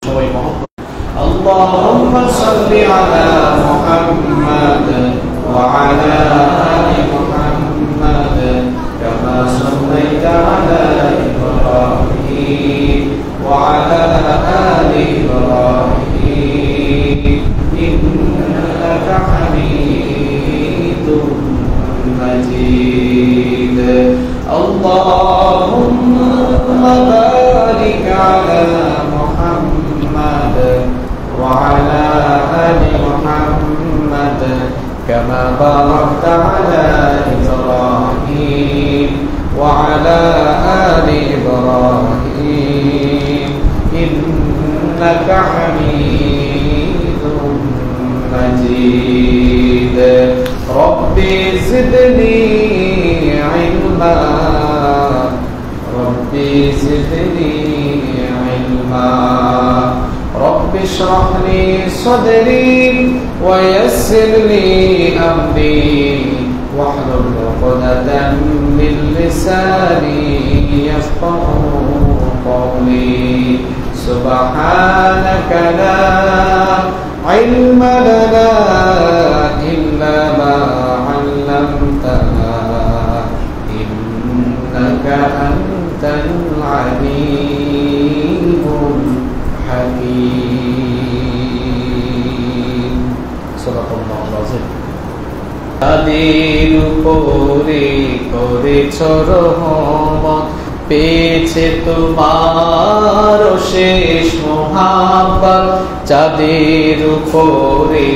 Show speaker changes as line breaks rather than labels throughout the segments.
সবাই মহব্বত আল্লাহুম্মা সাল্লি আলা মুহাম্মাদ ওয়া আলা আলি মুহাম্মাদ কামা সাল্লাইতা আলা ইব্রাহিম ওয়া আলা আলি ইব্রাহিম ইন্নাকা হামিদুম মাজিদ আল্লাহুম্মা বারিক আলা মুহাম্মাদ ওয়া আলা আলি মুহাম্মাদ কামা বারাকতা আলা ইব্রাহিম ওয়া আলা আলি ইব্রাহিম ইন্নাকা হামিদুম মাজিদ রব্বি জিদনি ইলমা রব্বি জিদনি ইলমা رب اشرح لي صدري ويسر لي أمري واحلل عقدة من لساني يفقهوا قولي سبحانك لا علم لنا إلا ما علمتنا إنك أنت العليم হাকীম সুবহানাল্লাহ আযীম তাদের উপরে করেছ রহমত পেয়েছে তোমার শেষ মোহাব্বত যাদের উপরে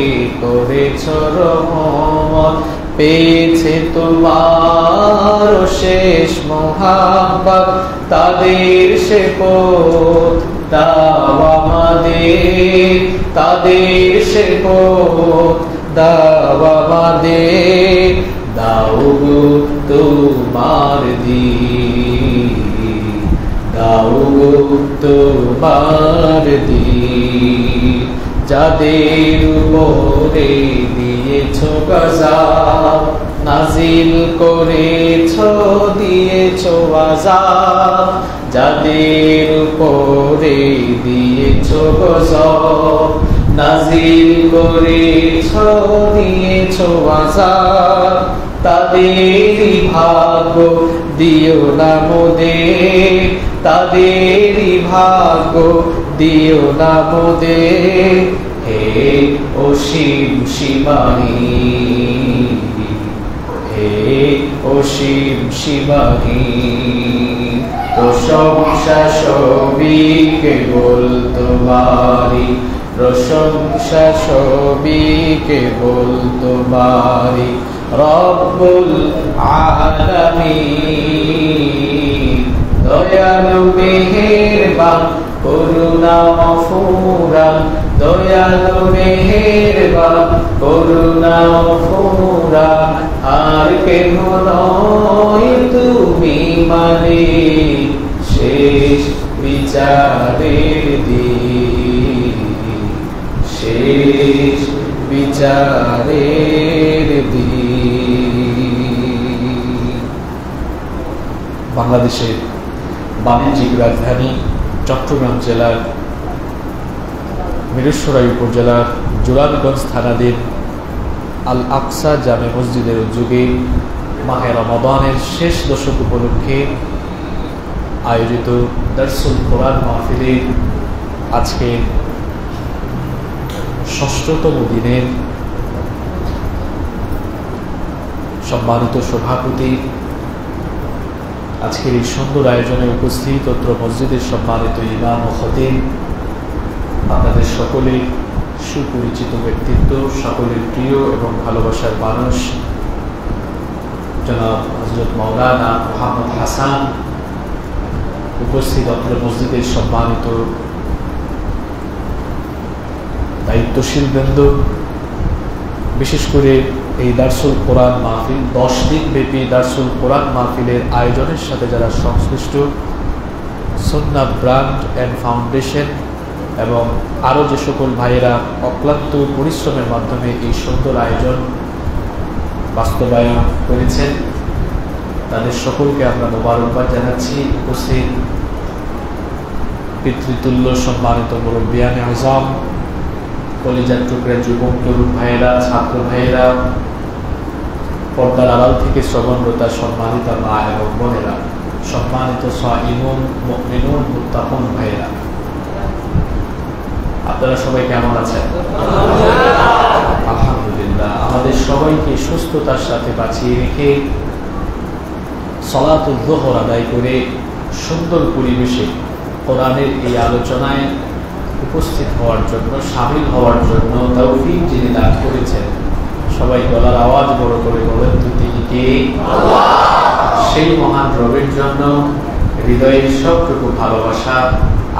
করেছ রহমত পেয়েছে তোমার শেষ মোহাব্বত তাদের সে পথ দাও আমাদের তাদের সে পথ দাও আমাদের দাও গো তোমার দ্বীন দাও গো তোমার দ্বীন যাদের উপরে দিয়েছ গজব নাজিল করেছ দিয়েছ আযাব যাদের উপরে দিয়েছ গজব নাজিল করেছ দিয়েছ আযাব তাদেরই ভাগ্য দিও না মোদের তাদেরই ভাগ্য দিও না মোদের হে অসীম সীমাহীন হে অসীম সীমাহীন প্রশংসা সবই কেবল তোমারি প্রশংসা সবই কেবল তোমারি রব্বুল আলামিন দয়ালু মেহেরবান করুণা গফুরান দয়ালু মেহেরবান করুণা গফুরান আর কেহ নয় তুমি মালিক শেষ বিচারের দিন শেষ বিচারের দিন বাংলাদেশের বাণিজ্যিক রাজধানী চট্টগ্রাম জেলার মিরসরাই উপজেলার জোরানগঞ্জ থানাধীন আল আকসা জামে মসজিদের উদ্যোগে মাহে রমাদানের শেষ দশক উপলক্ষে আয়োজিত দারসুল কোরআন মাহফিলে আজকে ষষ্ঠতম দিনের সম্মানিত সভাপতি আজকের এই সুন্দর আয়োজনে উপস্থিত অত্র মসজিদের সম্মানিত ইমাম ও খতিব আপনাদের সকলের সুপরিচিত ব্যক্তিত্ব সকলের প্রিয় এবং ভালোবাসার মানুষ জনাব হযরত মাওলানা মুহাম্মদ হাসান উপস্থিত অত্র মসজিদের সম্মানিত দায়িত্বশীল বৃন্দ বিশেষ করে এই দারসুল কোরআন মাহফিল 10 দিন ব্যাপী দারসুল কোরআন মাহফিলের আয়োজনের সাথে যারা সংশ্লিষ্ট সুন্নাহ ব্র্যান্ড অ্যান্ড ফাউন্ডেশন এবং আরও যে সকল ভাইয়েরা অক্লান্ত পরিশ্রমের মাধ্যমে এই সুন্দর আয়োজন বাস্তবায়ন করেছেন তাদের সকলকে আমরা মোবারকবাদ জানাচ্ছি। উপস্থিত পিতৃতুল্য সম্মানিত মুরব্বিয়ানে আযম, কলিজার টুকরা যুবক তরুণ ভাইয়েরা, ছাত্র ভাইয়েরা, পর্দার আড়াল থেকে শ্রবণরতা সম্মানিত মা এবং বোনেরা, সম্মানিত সাইমুন মুমিনুন মুত্তাকুন ভাইয়েরা, আপনারা সবাই কেমন আছেন? আলহামদুলিল্লাহ। আমাদের সবাইকে সুস্থতার সাথে বাঁচিয়ে রেখে সালাতুল যোহর আদায় করে সুন্দর পরিবেশে কোরআনের এই আলোচনায় উপস্থিত হওয়ার জন্য, শামিল হওয়ার জন্য তৌফিক যিনি দান করেছেন, সবাই গলার আওয়াজ বড় করে বলেন তো তিনি কে? আল্লাহ। সেই মহান রবের জন্য হৃদয়ের সবটুকু ভালোবাসা,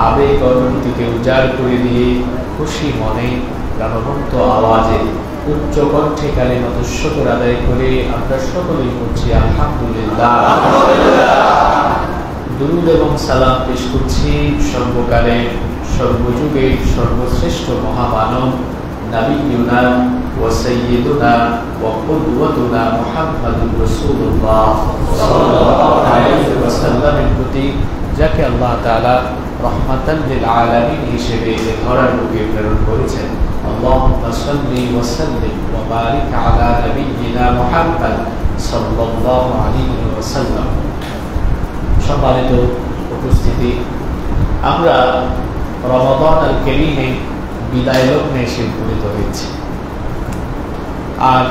আবেগ অনুভূতিকে উজাড় করে দিয়ে খুশি মনে প্রাণবন্ত আওয়াজে উচ্চ কণ্ঠে কালিমাত শুকর আদায় করে আমরা সকলেই বলছি আলহামদুলিল্লাহ। দুরূদ এবং সালাম পেশ করছি সর্বকালে সর্বযুগে সর্বশ্রেষ্ঠ মহামানব নবিয়ুনা ওয়া সাইয়্যিদুনা ওয়া কুদওয়াতুনা মুহাম্মাদুর রাসূলুল্লাহ সাল্লাল্লাহু আলাইহি ওয়াসাল্লামের প্রতি, যাকে আল্লাহ তাআলা রহমাতাল লিল আলামিন হিসেবে ধরার বুকে প্রেরণ করেছেন। আল্লাহুম্মা সাল্লি ওয়া সাল্লিম ওয়া বারিক আলা নবিয়িনা মুহাম্মাদ সাল্লাল্লাহু আলাইহি ওয়াসাল্লাম। সম্মানিত উপস্থিতি, আমরা রমাদান আল কারীমে বিদায় লগ্নে এসে উপনীত হয়েছি। আর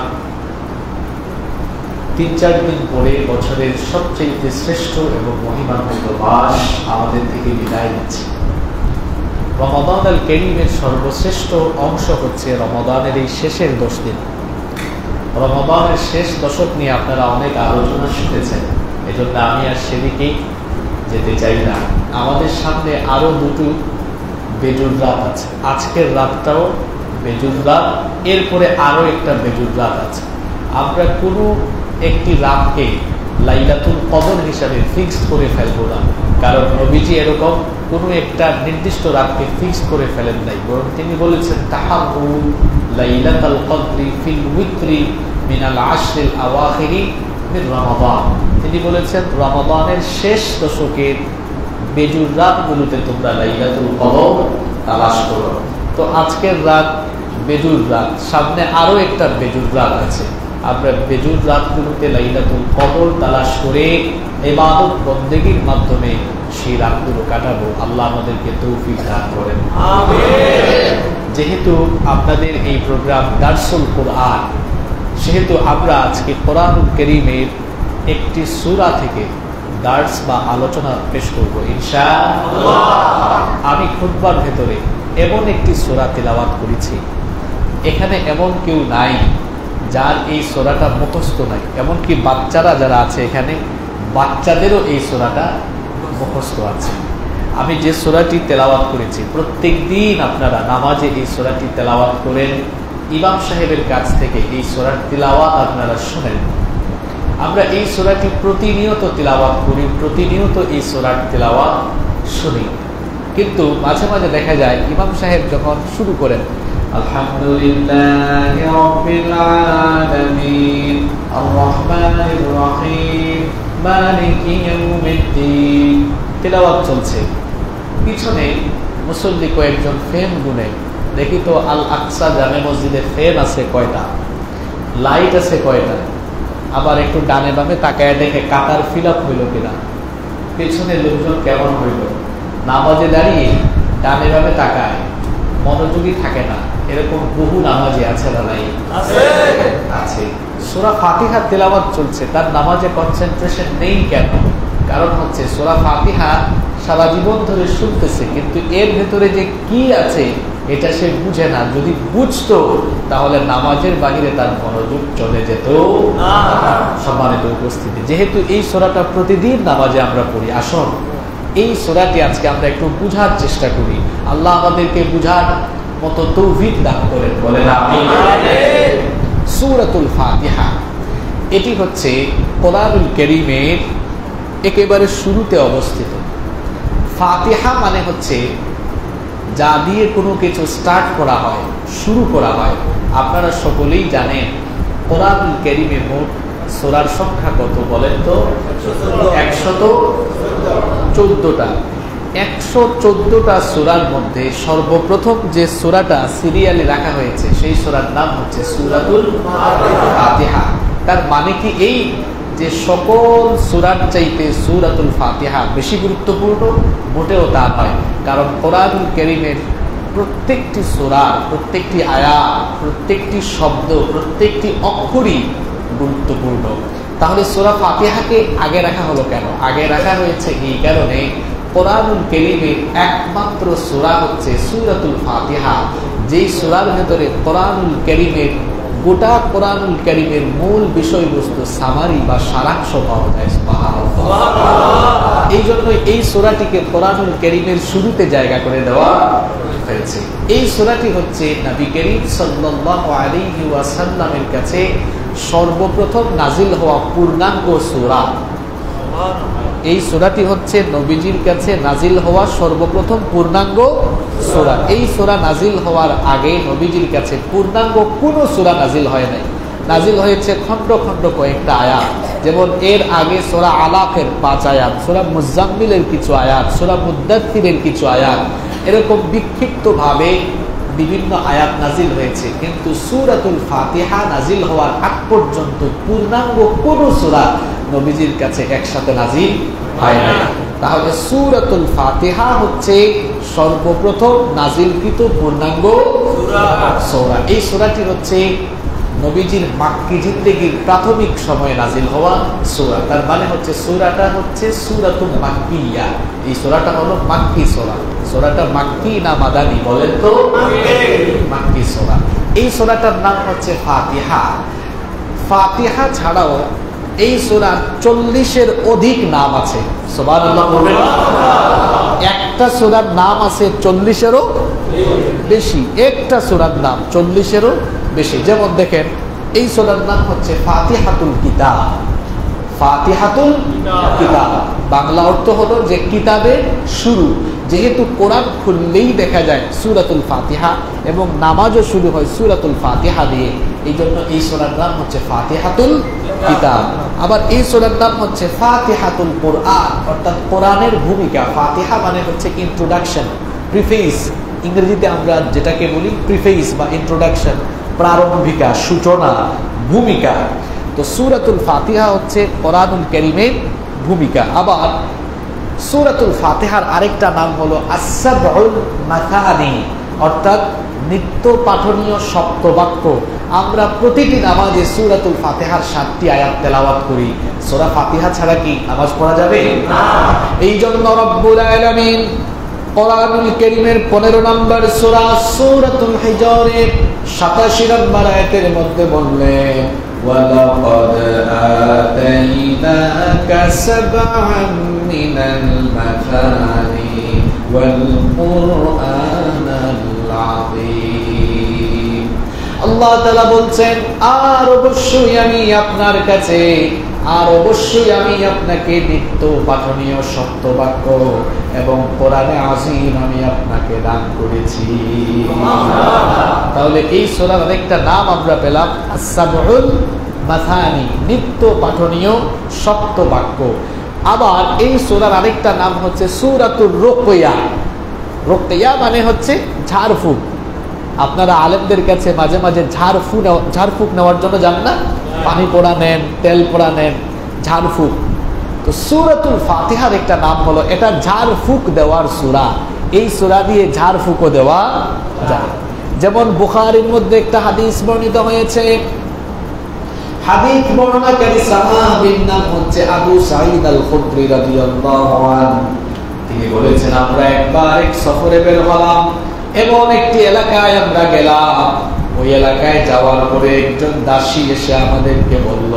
৩-৪ দিন পরে বছরের সবচেয়ে শ্রেষ্ঠ এবং মহিমান্বিত মাস আমাদের থেকে বিদায় নিচ্ছে। রমাদান আল কারীমের সর্বশ্রেষ্ঠ অংশ হচ্ছে রমাদানের এই শেষের 10 দিন। রমাদানের শেষ দশক নিয়ে আপনারা অনেক আলোচনা শুনেছেন, এজন্য আমি আর সেদিকে যেতে চাই না। আমাদের সামনে আরো দুটো বেজুর রাত আছে। আজকের রাতটাও বেজুর রাত, এরপরে আরো একটা বেজুর রাত আছে। আমরা কোনো একটি রাতকে লাইলাতুল কদর হিসাবে ফিক্সড করে ফেলবো না, কারণ নবীজি এরকম কোনো একটা নির্দিষ্ট রাতকে ফিক্সড করে ফেলেন নাই, বরং তিনি বলেছেন তাহাব্বু লাইলাতুল কদরি ফিল উইত্রি মিনাল আশরিল আওয়াখিরি মিন রমাদান। তিনি বলেছেন রমাদানের শেষ দশকের বেজুর রাতগুলোতে তোমরা লাইলাতুল কদর তালাশ করো। তো আজকের রাত বেজুর রাত, সামনে আরো একটা বেজুর রাত আছে। আমরা বেজুর রাতগুলোতে লাইলাতুল কদর তালাশ করে ইবাদত বন্দেগীর মাধ্যমে সেই রাতগুলো কাটাবো। আল্লাহ আমাদেরকে তৌফিক দান করেন, আমিন। যেহেতু আপনাদের এই প্রোগ্রাম দারসুল কোরআন, সেহেতু আমরা আজকে কোরআনুল কারীমের একটি সূরা থেকে দার্স বা আলোচনা পেশ করব ইনশাআল্লাহ। আমি খুতবার ভেতরে এমন একটি সূরা তিলাওয়াত করেছি, এখানে এমন কেউ নাই যার এই সূরাটা মুখস্থ নাই। এমনকি বাচ্চারা যারা আছে এখানে, বাচ্চাদেরও এই সূরাটা মুখস্থ আছে। আমি যে সূরাটি তেলাওয়াত করেছি, প্রত্যেক দিন আপনারা নামাজে এই সূরাটি তেলাওয়াত করেন, ইমাম সাহেবের কাছ থেকে এই সূরার তিলাওয়াত আপনারা শুনেন। আমরা এই সূরাটি প্রতিনিয়ত তিলাওয়াত করি, প্রতিনিয়ত এই সূরার তিলাওয়াত শুনি, কিন্তু মাঝে মাঝে দেখা যায় ইমাম সাহেব যখন শুরু করেন আলহামদুলিল্লাহি রাব্বিল আলামিন আর রহমানির রহিম মালিকি ইয়াউমিদ্দিন তিলাওয়াত চলছে, পিছনে মুসল্লি কয়েকজন ফ্যান গুনে দেখি তো আল আকসা জামে মসজিদে ফ্যান আছে কয়টা, লাইট আছে কয়টা, আবার একটু ডানে বামে তাকায় দেখে কাতার ফিল আপ হইল কিনা, পেছনে লোকজন কেমন হইল, নামাজে দাঁড়িয়ে ডানে বামে তাকায়, মনোযোগী থাকে না, এরকম বহু নামাজি আছে না নাই? আছে। সূরা ফাতিহা তেলাওয়াত চলছে, তার নামাজে কনসেন্ট্রেশন নেই কেন? কারণ হচ্ছে সূরা ফাতিহা সারা জীবন ধরে শুনতেছে, কিন্তু এর ভেতরে যে কি আছে এটা সে বুঝে না। যদি বুঝতো তাহলে নামাজের বাহিরে তার মনোযোগ চলে যেত না। সম্মানিত উপস্থিতি, যেহেতু এই সূরাটা প্রতিদিন নামাজে আমরা পড়ি, আসুন এই সূরাটি আজকে আমরা একটু বুঝার চেষ্টা করি। আল্লাহ আমাদেরকে বুঝার মতো তৌফিক দান করেন, বলেন আমিন। সূরাতুল ফাতিহা এটি হচ্ছে কোরআনুল কারীমের একেবারে শুরুতে অবস্থিত। ফাতিহা মানে হচ্ছে যা দিয়ে কোনো কিছু স্টার্ট করা হয়, শুরু করা হয়। আপনারা সকলেই জানেন কোরআনুল কারীমে মোট সূরার সংখ্যা কত বলেন তো? 114টা। 114টা সূরার মধ্যে সর্বপ্রথম যে সূরাটা সিরিয়ালে রাখা হয়েছে সেই সূরার নাম হচ্ছে সূরাতুল ফাতিহা। তার মানে কি এই যে সকল সূরার চাইতে সূরাতুল ফাতিহা বেশি গুরুত্বপূর্ণ? মোটেও তা নয়। কারণ কোরআনুল কারীমের প্রত্যেকটি সূরা, প্রত্যেকটি আয়াত, প্রত্যেকটি শব্দ, প্রত্যেকটি অক্ষরই গুরুত্বপূর্ণ। তাহলে সূরা ফাতিহাকে আগে রাখা হলো কেন? আগে রাখা হয়েছে এই কারণে, কোরআনুল কারীমের একমাত্র সূরা হচ্ছে সূরাতুল ফাতিহা, যেই সূরার ভেতরে কোরআনুল কারীমের গোটা কোরআনুল কারীমের মূল বিষয়বস্তু সামারি বা সারাংশ পাওয়া যায়। এই জন্য এই সূরাটিকে কোরআনুল কারীমের শুরুতে জায়গা করে দেওয়া হয়েছে। এই সূরাটি হচ্ছে নবী করিম সাল্লাল্লাহু আলাইহি ওয়াসাল্লামের কাছে সর্বপ্রথম নাজিল হওয়া পূর্ণাঙ্গ সূরা। এই সূরাটি হচ্ছে নবীজির কাছে নাজিল হওয়া সর্বপ্রথম পূর্ণাঙ্গ সূরা। এই সূরা নাজিল হওয়ার আগে নবীজির কাছে পূর্ণাঙ্গ কোনো সূরা নাজিল হয় নাই। নাজিল হয়েছে খণ্ড খণ্ড কয়েকটা আয়াত। যেমন এর আগে সূরা আলাকের 5 আয়াত, সূরা মুজাম্মিলের কিছু আয়াত, সূরা মুদ্দাথিরের কিছু আয়াত, এরকম বিক্ষিপ্তভাবে বিভিন্ন আয়াত নাজিল হয়েছে। কিন্তু সূরাতুল ফাতিহা নাজিল হওয়ার আগ পর্যন্ত পূর্ণাঙ্গ কোনো সূরা নবীজির কাছে একসাথে নাজিল হয় না। তাহলে সূরাতুল ফাতিহা হচ্ছে সর্বপ্রথম নাজিলকৃত পূর্ণাঙ্গ সূরা। এই সূরাটি হচ্ছে নবীজির মাক্কি জিন্দেগীর প্রাথমিক সময়ে নাজিল হওয়া সূরা। তার মানে হচ্ছে সূরাটা হচ্ছে সূরাতুল মাক্কিয়া। এই সূরাটা হলো মাক্কি সূরা। সূরাটা মাক্কি না মাদানী বলেন তো? মাক্কি সূরা। এই সূরাটার নাম হচ্ছে ফাতিহা। ফাতিহা ছাড়াও এই সূরার 40-এর অধিক নাম আছে। সুবহানাল্লাহ বলবেন। একটা সূরার নাম আছে 40-এরও বেশি। একটা সূরার নাম 40-এরও বেশি। যেমন দেখেন, এই সূরার নাম হচ্ছে ফাতিহাতুল কিতাব। ফাতিহাতুল কিতাব বাংলা অর্থ হলো যে কিতাবের শুরু। যেহেতু কোরআন খুললেই দেখা যায় সূরাতুল ফাতিহা এবং নামাজও শুরু হয় সূরাতুল ফাতিহা দিয়ে, এই জন্য এই সূরার নাম হচ্ছে ফাতিহাতুল কিতাব। আবার এই সূরার নাম হচ্ছে ফাতিহাতুল কোরআন, অর্থাৎ কোরআনের ভূমিকা। ফাতিহা মানে হচ্ছে ইন্ট্রোডাকশন, প্রিফেস। ইংরেজিতে আমরা যেটাকে বলি প্রিফেস বা ইন্ট্রোডাকশন, প্রারম্ভিকা, সূচনা, ভূমিকা। তো সূরাতুল ফাতিহা হচ্ছে কোরআনুল কারীমের ভূমিকা। আবার সূরাতুল ফাতিহার আরেকটা নাম হলো আস-সাবউল মাসানি, অর্থাৎ নিত্য পাঠনীয় সপ্তবাক্য। আমরা প্রতিটি নামাজে সূরাতুল ফাতিহার 7টি আয়াত তেলাওয়াত করি। সূরা ফাতিহা ছাড়া কি নামাজ পড়া যাবে? না। এই জন্য রব্বুল আলামিন কোরআনুল কারীমের 15 নম্বর সূরা সূরাতুল হিজরের 87 নম্বর আয়াতের মধ্যে বললেন, ওয়ালাকাদ আতাইনাকা সাবআন মিনাল মাসানি ওয়াল কুরআনাল আযীম। আল্লাহ তাআলা বলছেন, আর অবশ্যই আমি আপনার কাছে, আর অবশ্যই আমি আপনাকে নিত্য পাঠনীয় সপ্তবাক্য এবং কোরআনে আযীম আমি আপনাকে দান করেছি। তাহলে এই সূরার আরেকটা নাম আমরা পেলাম আস-সাবউল মাসানি, নিত্য পাঠনীয় সপ্তবাক্য। আবার এই সূরার আরেকটা নাম হচ্ছে সূরাতুর রুকিয়া। রুকিয়া মানে হচ্ছে ঝাড়ফুঁক। আপনারা আলেমদের কাছে মাঝে মাঝে ঝাড়ফুঁক নেওয়ার জন্য যান না? পানি পোড়া নেন, তেল পোড়া নেন, ঝাড়ফুঁক। তো সূরাতুল ফাতিহার একটা নাম হলো এটা ঝাড়ফুঁক দেওয়ার সূরা। এই সূরা দিয়ে ঝাড়ফুঁকও দেওয়া যায়। যেমন বুখারীর মধ্যে একটা হাদিস বর্ণিত হয়েছে। হাদিস বর্ণনাকারী সাহাবীর নাম হচ্ছে আবু সাঈদ আল খুদরি রাদিয়াল্লাহু আনহু। তিনি বলেছেন, আমরা একবার এক সফরে বের হলাম, এমন একটি এলাকায় আমরা গেলাম। ওই এলাকায় যাওয়ার পরে একজন দাসী এসে আমাদেরকে বলল,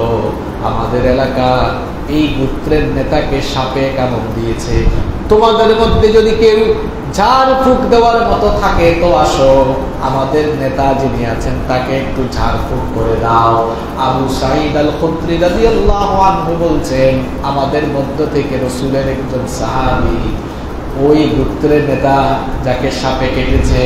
আমাদের এলাকা এই গোত্রের নেতাকে সাপে কামড় দিয়েছে, তোমাদের মধ্যে যদি কেউ ঝাড়ফুঁক দেওয়ার মতো থাকে তো আসো, আমাদের নেতা যিনি আছেন তাকে একটু ঝাড়ফুঁক করে দাও। আবু সাঈদ আল খুদরি রাদিয়াল্লাহু আনহু বলছেন, আমাদের মধ্য থেকে রাসূলের একজন সাহাবী ওই গোত্রের নেতা যাকে সাপে কেটেছে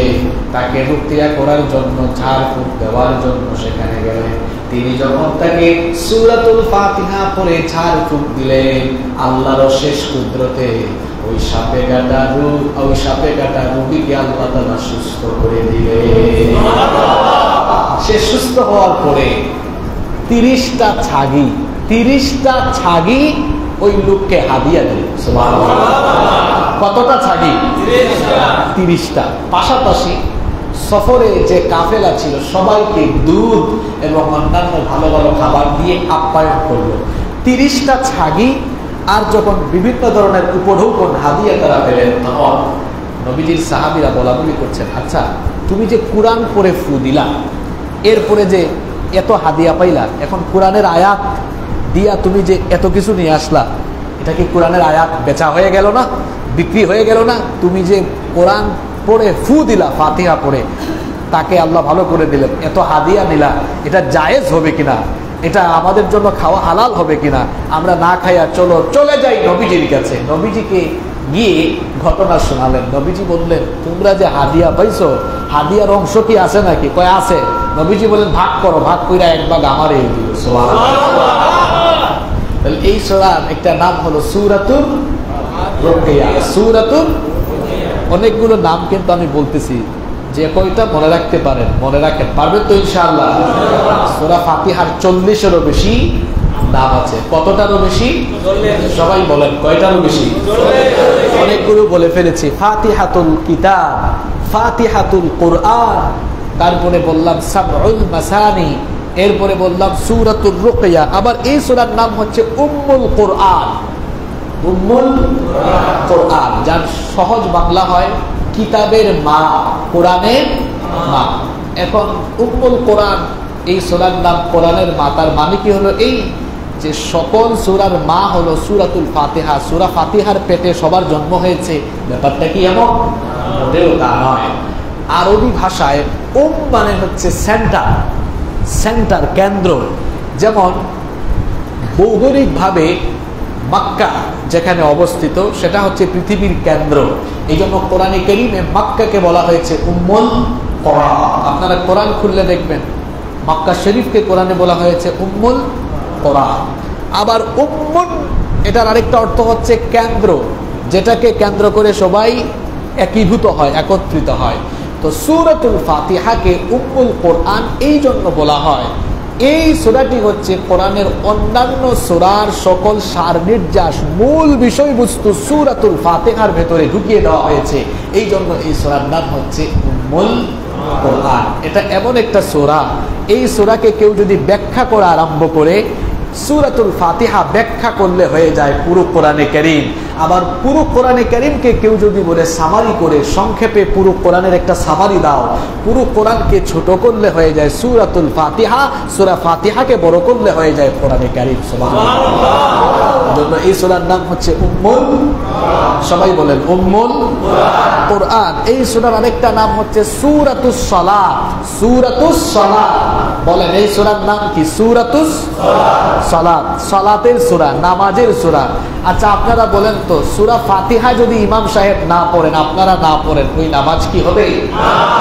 তাকে রুকিয়া করার জন্য, ঝাড়ফুঁক দেওয়ার জন্য সেখানে গেলেন। তিনি যখন তাকে সূরাতুল ফাতিহা পড়ে ঝাড়ফুঁক দিলেন, আল্লাহর শেষ কুদরতে ওই সাপে কাটা রোগীকে আল্লাহ তাআলা সুস্থ করে দিলে। সে সুস্থ হওয়ার পরে 30টা ছাগি ওই লোককে হাদিয়া দিল। সুবহানাল্লাহ। কতটা ছাগি? 30টা। পাশাপাশি সফরে যে কাফেলা ছিল সবাইকে দুধ এবং অন্যান্য ভালো ভালো খাবার দিয়ে আপ্যায়ন করলো। 30টা ছাগি আর যখন বিভিন্ন ধরনের উপঢৌকন হাদিয়া তারা পেলেন, তখন নবীজির সাহাবীরা বলাবলি করছেন, আচ্ছা তুমি যে কোরআন পড়ে ফু দিলা, এরপরে যে এত হাদিয়া পাইলা, এখন কোরআনের আয়াত দিয়া তুমি যে এত কিছু নিয়ে আসলা, এটা কি কোরআনের আয়াত বেচা হয়ে গেল না, বিক্রি হয়ে গেল না? তুমি যে কোরআন পড়ে ফু দিলা, ফাতিহা পড়ে, তাকে আল্লাহ ভালো করে দিলেন, এত হাদিয়া নিলা, এটা জায়েজ হবে কিনা, এটা আমাদের জন্য খাওয়া হালাল হবে কিনা? আমরা না খাইয়া চলে যাই নবীজির কাছে। নবীজিকে গিয়ে ঘটনা শোনালেন। নবীজি বললেন, তোমরা যে হাদিয়া পাইছো, হাদিয়ার অংশ কি আছে নাকি? কয় আছে। নবীজি বললেন, ভাগ করো। ভাগ কইরা এক ভাগ আমারে দিল। এই সূরার একটা নাম হলো সূরাতুর রুকিয়া। সূরাতুর অনেকগুলো নাম কিন্তু আমি বলতেছি, যে কয়টা মনে রাখতে পারেন মনে রাখেন, পারবেন তো ইনশাআল্লাহ। সূরা ফাতিহার 40-এরও বেশি নাম আছে। কতটারও বেশি? সবাই বলেন, কয়টারও বেশি? অনেকগুলো বলে ফেলেছি। ফাতিহাতুল কিতাব, ফাতিহাতুল কোরআন, তারপরে বললাম সাবউল মাসানি, এরপরে বললাম সূরাতুর রুকিয়া। আবার এই সূরার নাম হচ্ছে উম্মুল কোরআন। উম্মুল কোরআন, যার সহজ বাংলা হয় কিতাবের মা, কোরআনের মা। এখন উম্মুল কোরআন, এই সূরার নাম কোরআনের মা। তার মানে কি হলো? এই যে সকল সূরার মা হলো সূরাতুল ফাতিহা। সূরা ফাতিহার পেটে সবার জন্ম হয়েছে, ব্যাপারটা কি এমন? মোটেও তা নয়। আরবি ভাষায় মানে হচ্ছে সেন্টার, কেন্দ্র। যেমন ভৌগোলিকভাবে মক্কা যেখানে অবস্থিত, সেটা হচ্ছে পৃথিবীর কেন্দ্র। এই জন্য কোরআনে কারীমে মক্কাকে বলা হয়েছে উম্মুল কোরআন। আপনারা কোরআন খুললে দেখবেন মক্কা শরীফকে কোরআনে বলা হয়েছে উম্মুল কোরআন। আবার উম্মুল, এটার আরেকটা অর্থ হচ্ছে কেন্দ্র, যেটাকে কেন্দ্র করে সবাই একীভূত হয়, একত্রিত হয়। তো সূরাতুল ফাতিহাকে উম্মুল কোরআন এই জন্য বলা হয়। এই সূরাটি হচ্ছে কোরআনের অন্যান্য সূরার সকল সার নির্যাস, মূল বিষয়বস্তু সূরাতুল ফাতিহার ভেতরে ঢুকিয়ে দেওয়া হয়েছে। এই জন্য এই সূরার নাম হচ্ছে উম্মুল কোরআন। এটা এমন একটা সূরা, এই সূরাকে কেউ যদি ব্যাখ্যা করা আরম্ভ করে, সূরাতুল ফাতিহা ব্যাখ্যা করলে হয়ে যায় পুরো কোরআনে কারীম। আবার পুরো কোরআনে কারীমকে কেউ যদি বলে সামারি করে, সংক্ষেপে পুরো কোরআনের একটা সামারি দাও, পুরো কোরআনকে ছোট করলে হয়ে যায় সূরাতুল ফাতিহা, সূরা ফাতিহাকে বড় করলে হয়ে যায় কোরআনে কারীম। সুবহানাল্লাহ। জন্য এই সূরার নাম হচ্ছে উম্মুল, সবাই বলেন উম্মুল কোরআন। এই সূরার আরেকটা নাম হচ্ছে সূরাতুস সালাত। সূরাতুস সালাত বলেন, এই সূরার নাম কি? সূরাতুস সালাত, সালাতের সূরা, নামাজের সূরা। আচ্ছা আপনারা বলেন তো, সূরা ফাতিহা যদি ইমাম সাহেব না পড়েন, আপনারা না পড়েন, ওই নামাজ কি হবে?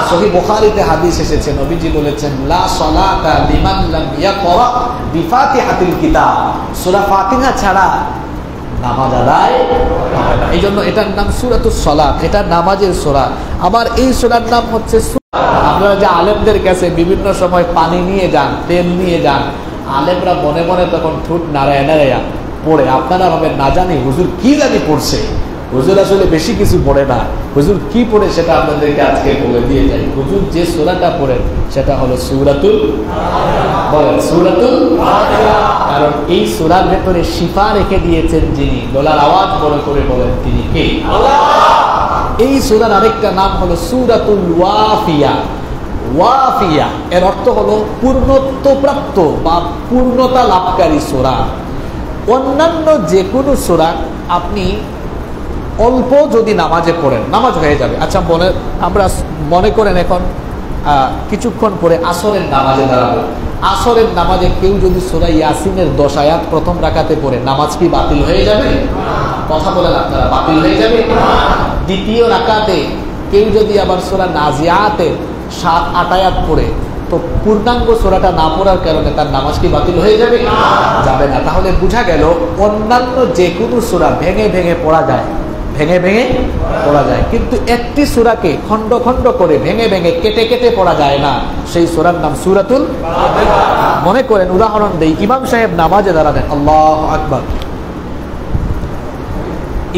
সহিহ বুখারীতে হাদিস এসেছে, নবীজি বলেছেন, লা সালাতা লিমান লাম ইয়াকরা বিফাতিহাতিল কিতাব। সূরা ফাতিহা ছাড়া নামাজ আদায় হবে না। এই জন্য এটার নাম সূরাতুস সালাত, এটা নামাজের সূরা। আবার এই সূরার নাম হচ্ছে, আপনারা যে আলেমদের কাছে বিভিন্ন সময় পানি নিয়ে যান, তেল নিয়ে যান, আলেমরা মনে মনে তখন ঠোঁট নাড়ায়া পড়ে, আপনারা ভাবেন না জানি হুজুর কি জানি পড়ছে। হুজুর আসলে বেশি কিছু পড়ে না। হুজুর কি পড়ে সেটা আপনাদেরকে আজকে বলে দিয়ে যাই। হুজুর যে সূরাটা পড়েন সেটা হলো সূরাতুল, বলেন সূরাতুল। কারণ এই সূরার ভেতরে শিফা রেখে দিয়েছেন যিনি, গলার আওয়াজ বড় করে বলেন তিনি কে? আল্লাহ। এই সূরার আরেকটা নাম হলো সূরাতুল ওয়াফিয়া। ওয়াফিয়া এর অর্থ হলো পূর্ণত্বপ্রাপ্ত বা পূর্ণতা লাভকারী সূরা। অন্যান্য যে কোনো সূরা আপনি অল্প যদি নামাজে পড়েন, নামাজ হয়ে যাবে। আচ্ছা আমরা মনে করেন এখন কিছুক্ষণ পরে আসরের নামাজে দাঁড়াবো। আসরের নামাজে কেউ যদি সূরা ইয়াসিনের 10 আয়াত প্রথম রাকাতে পড়ে, নামাজ কি বাতিল হয়ে যাবে? কথা বলেন আপনারা, বাতিল হয়ে যাবে? দ্বিতীয় রাকাতে কেউ যদি আবার সূরা নাজিয়াতের 7-8 আয়াত পড়ে, তো পূর্ণাঙ্গ সূরাটা না পড়ার কারণে তার নামাজ কি বাতিল হয়ে যাবে? যাবে না। তাহলে বোঝা গেল অন্যান্য যে কোনো সূরা ভেঙে ভেঙে পড়া যায়, ভেঙে ভেঙে পড়া যায়, কিন্তু একটি সূরাকে খণ্ড খণ্ড করে ভেঙে ভেঙে কেটে কেটে পড়া যায় না, সেই সূরার নাম সূরাতুল ফাতিহা। মনে করেন, উদাহরণ দেই, ইমাম সাহেব নামাজে দাঁড়ালেন, আল্লাহু আকবার,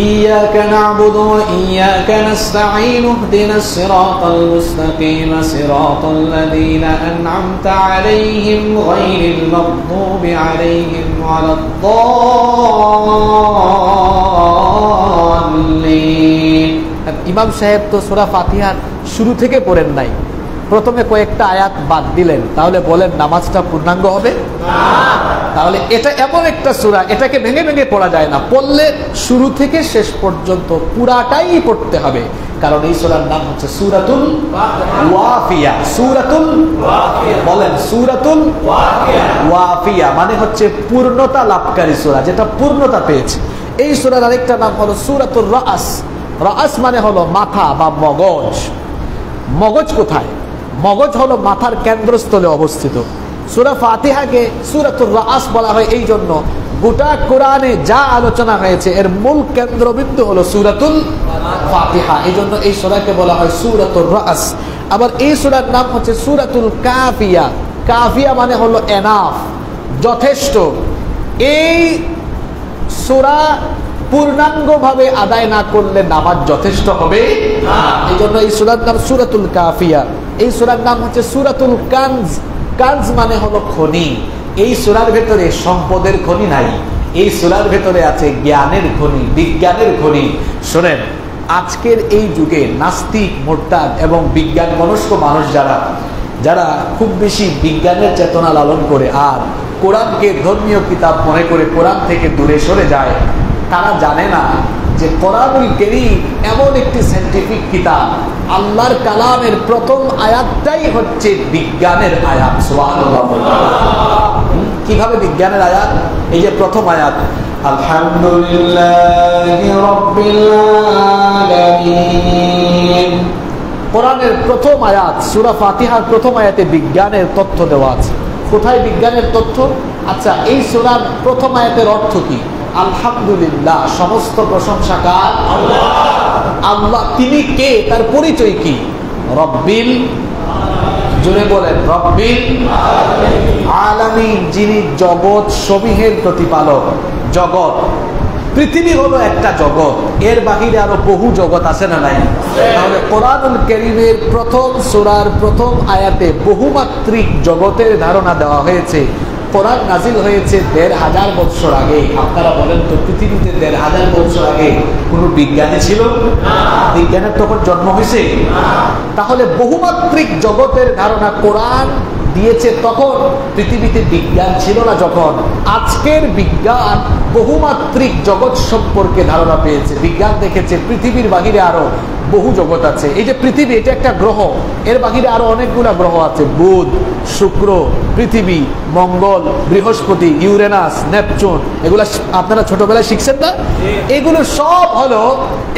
ইয়্যাকা না'বুদু ওয়া ইয়্যাকা নাস্তাঈন ইহদিনাস সিরাতাল মুস্তাকিম সিরাতাল লাযীনা আন'আমতা আলাইহিম গায়রিল মাগদুবি আলাইহিম ওয়ালাদ-দাল্লিন। ইমাম সাহেব তো সূরা ফাতিহার শুরু থেকে পড়েন নাই, প্রথমে কয়েকটা আয়াত বাদ দিলেন, তাহলে বলেন নামাজটা পূর্ণাঙ্গ হবে না। তাহলে এটা এমন একটা সূরা, এটাকে ভেঙে ভেঙে পড়া যায় না, পড়লে শুরু থেকে শেষ পর্যন্ত পুরাটাই পড়তে হবে, কারণ এই সূরার নাম হচ্ছে সূরাতুল ওয়াকিয়া। সূরাতুল ওয়াকিয়া, বলেন সূরাতুল ওয়াকিয়া। ওয়াকিয়া মানে হচ্ছে পূর্ণতা লাভকারী সূরা, যেটা পূর্ণতা পেয়েছে। এই সূরার আরেকটা নাম হলো সূরাতুর রাস। রাস মানে হলো মাথা বা মগজ। মগজ কোথায়? মগজ হলো মাথার কেন্দ্রস্থলে অবস্থিত। সূরা ফাতিহাকে সূরাতুর রাস বলা হয় এই জন্য, গোটা কোরআনে যা আলোচনা হয়েছে এর মূল কেন্দ্রবিন্দু হলো সূরাতুল ফাতিহা, এই জন্য এই সূরাকে বলা হয় সূরাতুর রাস। আবার এই সূরার নাম হচ্ছে সূরাতুল কাফিয়া। কাফিয়া মানে হলো এনাফ, যথেষ্ট। এই সূরা পূর্ণাঙ্গভাবে আদায় না করলে নামাজ যথেষ্ট হবে না, এই জন্য এই সূরার নাম সূরাতুল কাফিয়া। এই সূরার নাম হচ্ছে সূরাতুল কানজ। কানজ মানে হলো খনি। এই সূরার ভেতরে সম্পদের খনি নাই, এই সূরার ভেতরে আছে জ্ঞানের খনি, বিজ্ঞানের খনি। শোনেন, আজকের এই যুগে নাস্তিক, মোরতাদ এবং বিজ্ঞান মনস্ক মানুষ যারা খুব বেশি বিজ্ঞানের চেতনা লালন করে আর কোরআনকে ধর্মীয় কিতাব মনে করে কোরআন থেকে দূরে সরে যায়, তারা জানে না যে কোরআনুল কারীম এমন একটি সায়েন্টিফিক কিতাব, আল্লাহর কালামের প্রথম আয়াতটাই হচ্ছে বিজ্ঞানের আয়াত। সুবহানাল্লাহ। কিভাবে বিজ্ঞানের আয়াত? এই যে প্রথম আয়াত, আলহামদুলিল্লাহি রাব্বিল আলামিন। কোরআনের প্রথম আয়াত, সূরা ফাতিহার প্রথম আয়াতে বিজ্ঞানের তথ্য দেওয়া আছে। কোথায় বিজ্ঞানের তথ্য? আচ্ছা, এই সূরার প্রথম আয়াতের অর্থ কি? আলহামদুলিল্লাহ, সমস্ত প্রশংসা কার? আল্লাহ। আল্লাহ তিনি কে? তার পরিচয় কি? রব্বিল, জোরে বলেন, রব্বিল আলামিন, যিনি জগৎ সমূহের প্রতিপালক। জগৎ, পৃথিবী হলো একটা জগৎ, এর বাহিরে আরো বহু জগৎ আছে না নাই? তাহলে কোরআনুল কারীমের প্রথম সূরার প্রথম আয়াতে বহুমাত্রিক জগতের ধারণা দেওয়া হয়েছে। কোরআন নাজিল হয়েছে ১৫০০ বছর আগে। আপনারা বলেন তো, পৃথিবীতে ১৫০০ বছর আগে কোনো বিজ্ঞানী ছিল? বিজ্ঞানের তখন জন্ম হয়েছে? তাহলে বহুমাত্রিক জগতের ধারণা কোরআন দিয়েছে তখন, পৃথিবীতে বিজ্ঞান ছিল না যখন। আজকের বিজ্ঞান বহুমাত্রিক জগৎ সম্পর্কে ধারণা পেয়েছে। বিজ্ঞান দেখেছে পৃথিবীর বাহিরে আরো বহু জগৎ আছে। এই যে পৃথিবী, এটা একটা গ্রহ, এর বাহিরে আরো অনেকগুলা গ্রহ আছে। বুধ, শুক্র, পৃথিবী, মঙ্গল, বৃহস্পতি, ইউরেনাস, নেপচুন, এগুলা আপনারা ছোটবেলায় শিখছেন না? এগুলো সব হলো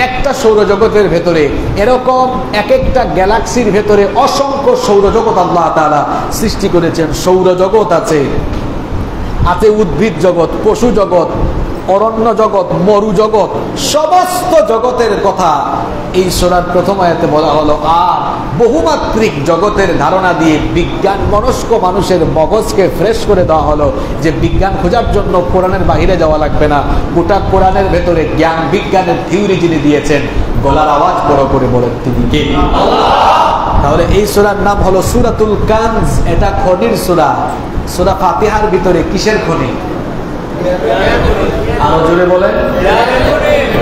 একটা সৌরজগতের ভেতরে। এরকম এক একটা গ্যালাক্সির ভেতরে অসংখ্য সৌরজগৎ আল্লাহ তাআলা সৃষ্টি করেছেন। সৌরজগৎ আছে, আছে উদ্ভিদ জগৎ, পশু জগৎ, অরণ্য জগৎ, মরু জগৎ, সমস্ত জগতের কথা এই সূরার প্রথম আয়াতে বলা হলো। আর বহুমাত্রিক জগতের ধারণা দিয়ে বিজ্ঞান মনস্ক মানুষের মগজকে ফ্রেশ করে দেওয়া হলো যে বিজ্ঞান খোঁজার জন্য কোরআনের বাইরে যাওয়া লাগবে না। গোটা কোরআনের ভেতরে জ্ঞান বিজ্ঞানের থিওরি যিনি দিয়েছেন, গলার আওয়াজ বড় করে বলেন তিনি কে? তাহলে এই সূরার নাম হলো সূরাতুল কানজ। এটা খনির সূরা। সূরা ফাতিহার ভিতরে কিসের খনি? আরো জোরে বলেন,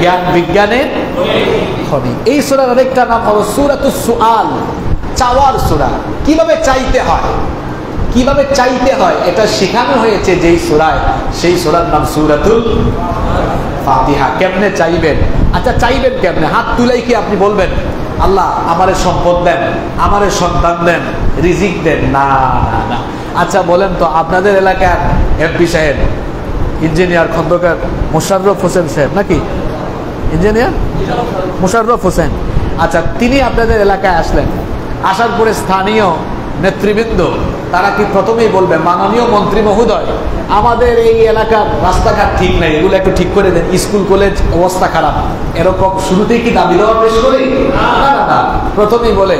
জ্ঞান বিজ্ঞানের খনি। এই সূরার আরেকটা নাম হলো সূরাতুস সুআল, চাওয়ার সূরা। কিভাবে চাইতে হয়, কিভাবে চাইতে হয় এটা শেখানো হয়েছে যেই সূরায়, সেই সূরার নাম সূরাতুল ফাতিহা। কেমনে চাইবেন? আচ্ছা, চাইবেন কেমনে? হাত তুলেই কি আপনি বলবেন আল্লাহ আমারে সম্পদ দেন, আমারে সন্তান দেন, রিজিক দেন? না না না। আচ্ছা বলেন তো, আপনাদের এলাকার এমপি সাহেব, ইঞ্জিনিয়ার খন্দকার মোশাররফ হোসেন সাহেব, নাকি ইঞ্জিনিয়ার মোশাররফ হোসেন, আচ্ছা তিনি আপনাদের এলাকায় আসলেন, আসার পরে স্থানীয় নেতৃবৃন্দ তারা কি প্রথমেই বলবে মাননীয় মন্ত্রী মহোদয় আমাদের এই এলাকার রাস্তাঘাট ঠিক নাই, এগুলো একটু ঠিক করে দেন, স্কুল কলেজ অবস্থা খারাপ, এরকম শুরুতেই কি দাবি দেওয়া পেশ করে? না না, প্রথমেই বলে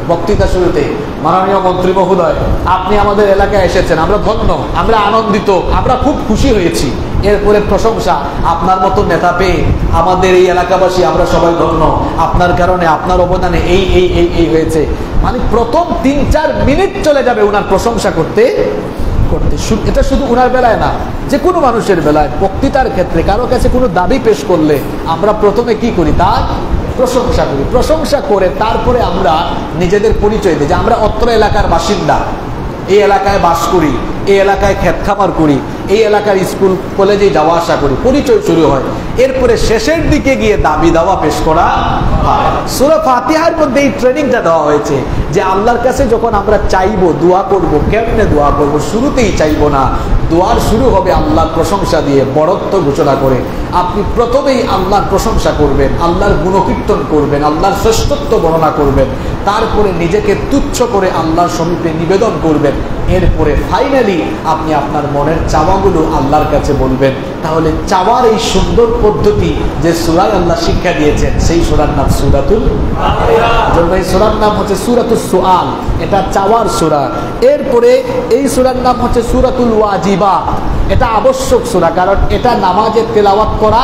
বক্তৃতা শুরুতে, মাননীয় মন্ত্রী মহোদয়, আপনি আমাদের এলাকায় এসেছেন, আমরা ধন্য, আমরা আনন্দিত, আমরা খুব খুশি হয়েছি। এরপরে প্রশংসা, আপনার মতো নেতা পেয়ে আমাদের এই এলাকাবাসী আমরা সবাই ধন্য, আপনার কারণে আপনার অবদানে এই এই এই এই হয়েছে। মানে প্রথম 3-4 মিনিট চলে যাবে উনার প্রশংসা করতে করতে। এটা শুধু উনার বেলায় না, যে কোনো মানুষের বেলায়, বক্তৃতার ক্ষেত্রে কারো কাছে কোনো দাবি পেশ করলে আমরা প্রথমে কি করি? তার প্রশংসা করি। প্রশংসা করে তারপরে আমরা নিজেদের পরিচয় দিই যে আমরা অত্র এলাকার বাসিন্দা, এই এলাকায় বাস করি, এই এলাকায় ক্ষেত খামার করি, এই এলাকার স্কুল কলেজে যাওয়া আসা করি, পরিচয় শুরু হয়। এরপরে শেষের দিকে গিয়ে দাবি দাওয়া পেশ করা হয়। সূরা ফাতিহার মধ্যে এই ট্রেনিংটা দেওয়া হয়েছে যে আল্লাহর কাছে যখন আমরা চাইবো, দোয়া করব, কেমনে দোয়া করব? শুরুতেই চাইবো না, দোয়ার শুরু হবে আল্লাহর প্রশংসা দিয়ে, বড়ত্ব ঘোষণা করে। আপনি প্রথমেই আল্লাহর প্রশংসা করবেন, আল্লাহর গুণকীর্তন করবেন, আল্লাহর শ্রেষ্ঠত্ব বর্ণনা করবেন, তারপরে নিজেকে তুচ্ছ করে আল্লাহর সমীপে নিবেদন করবেন। এরপরে ফাইনালি আপনি আপনার মনের চাওয়াগুলো আল্লাহর কাছে বলবেন। তাহলে চাওয়ার এই সুন্দর পদ্ধতি যে সূরায় আল্লাহ শিক্ষা দিয়েছেন, সেই সূরার নাম সূরাতুল ফাতিহা। এই সূরার নাম হচ্ছে সূরাতুস সুআল, এটা চাওয়ার সূরা। এরপরে এই সূরার নাম হচ্ছে সূরাতুল ওয়াজিবা, এটা আবশ্যক সূরা, কারণ এটা নামাজে তেলাওয়াত করা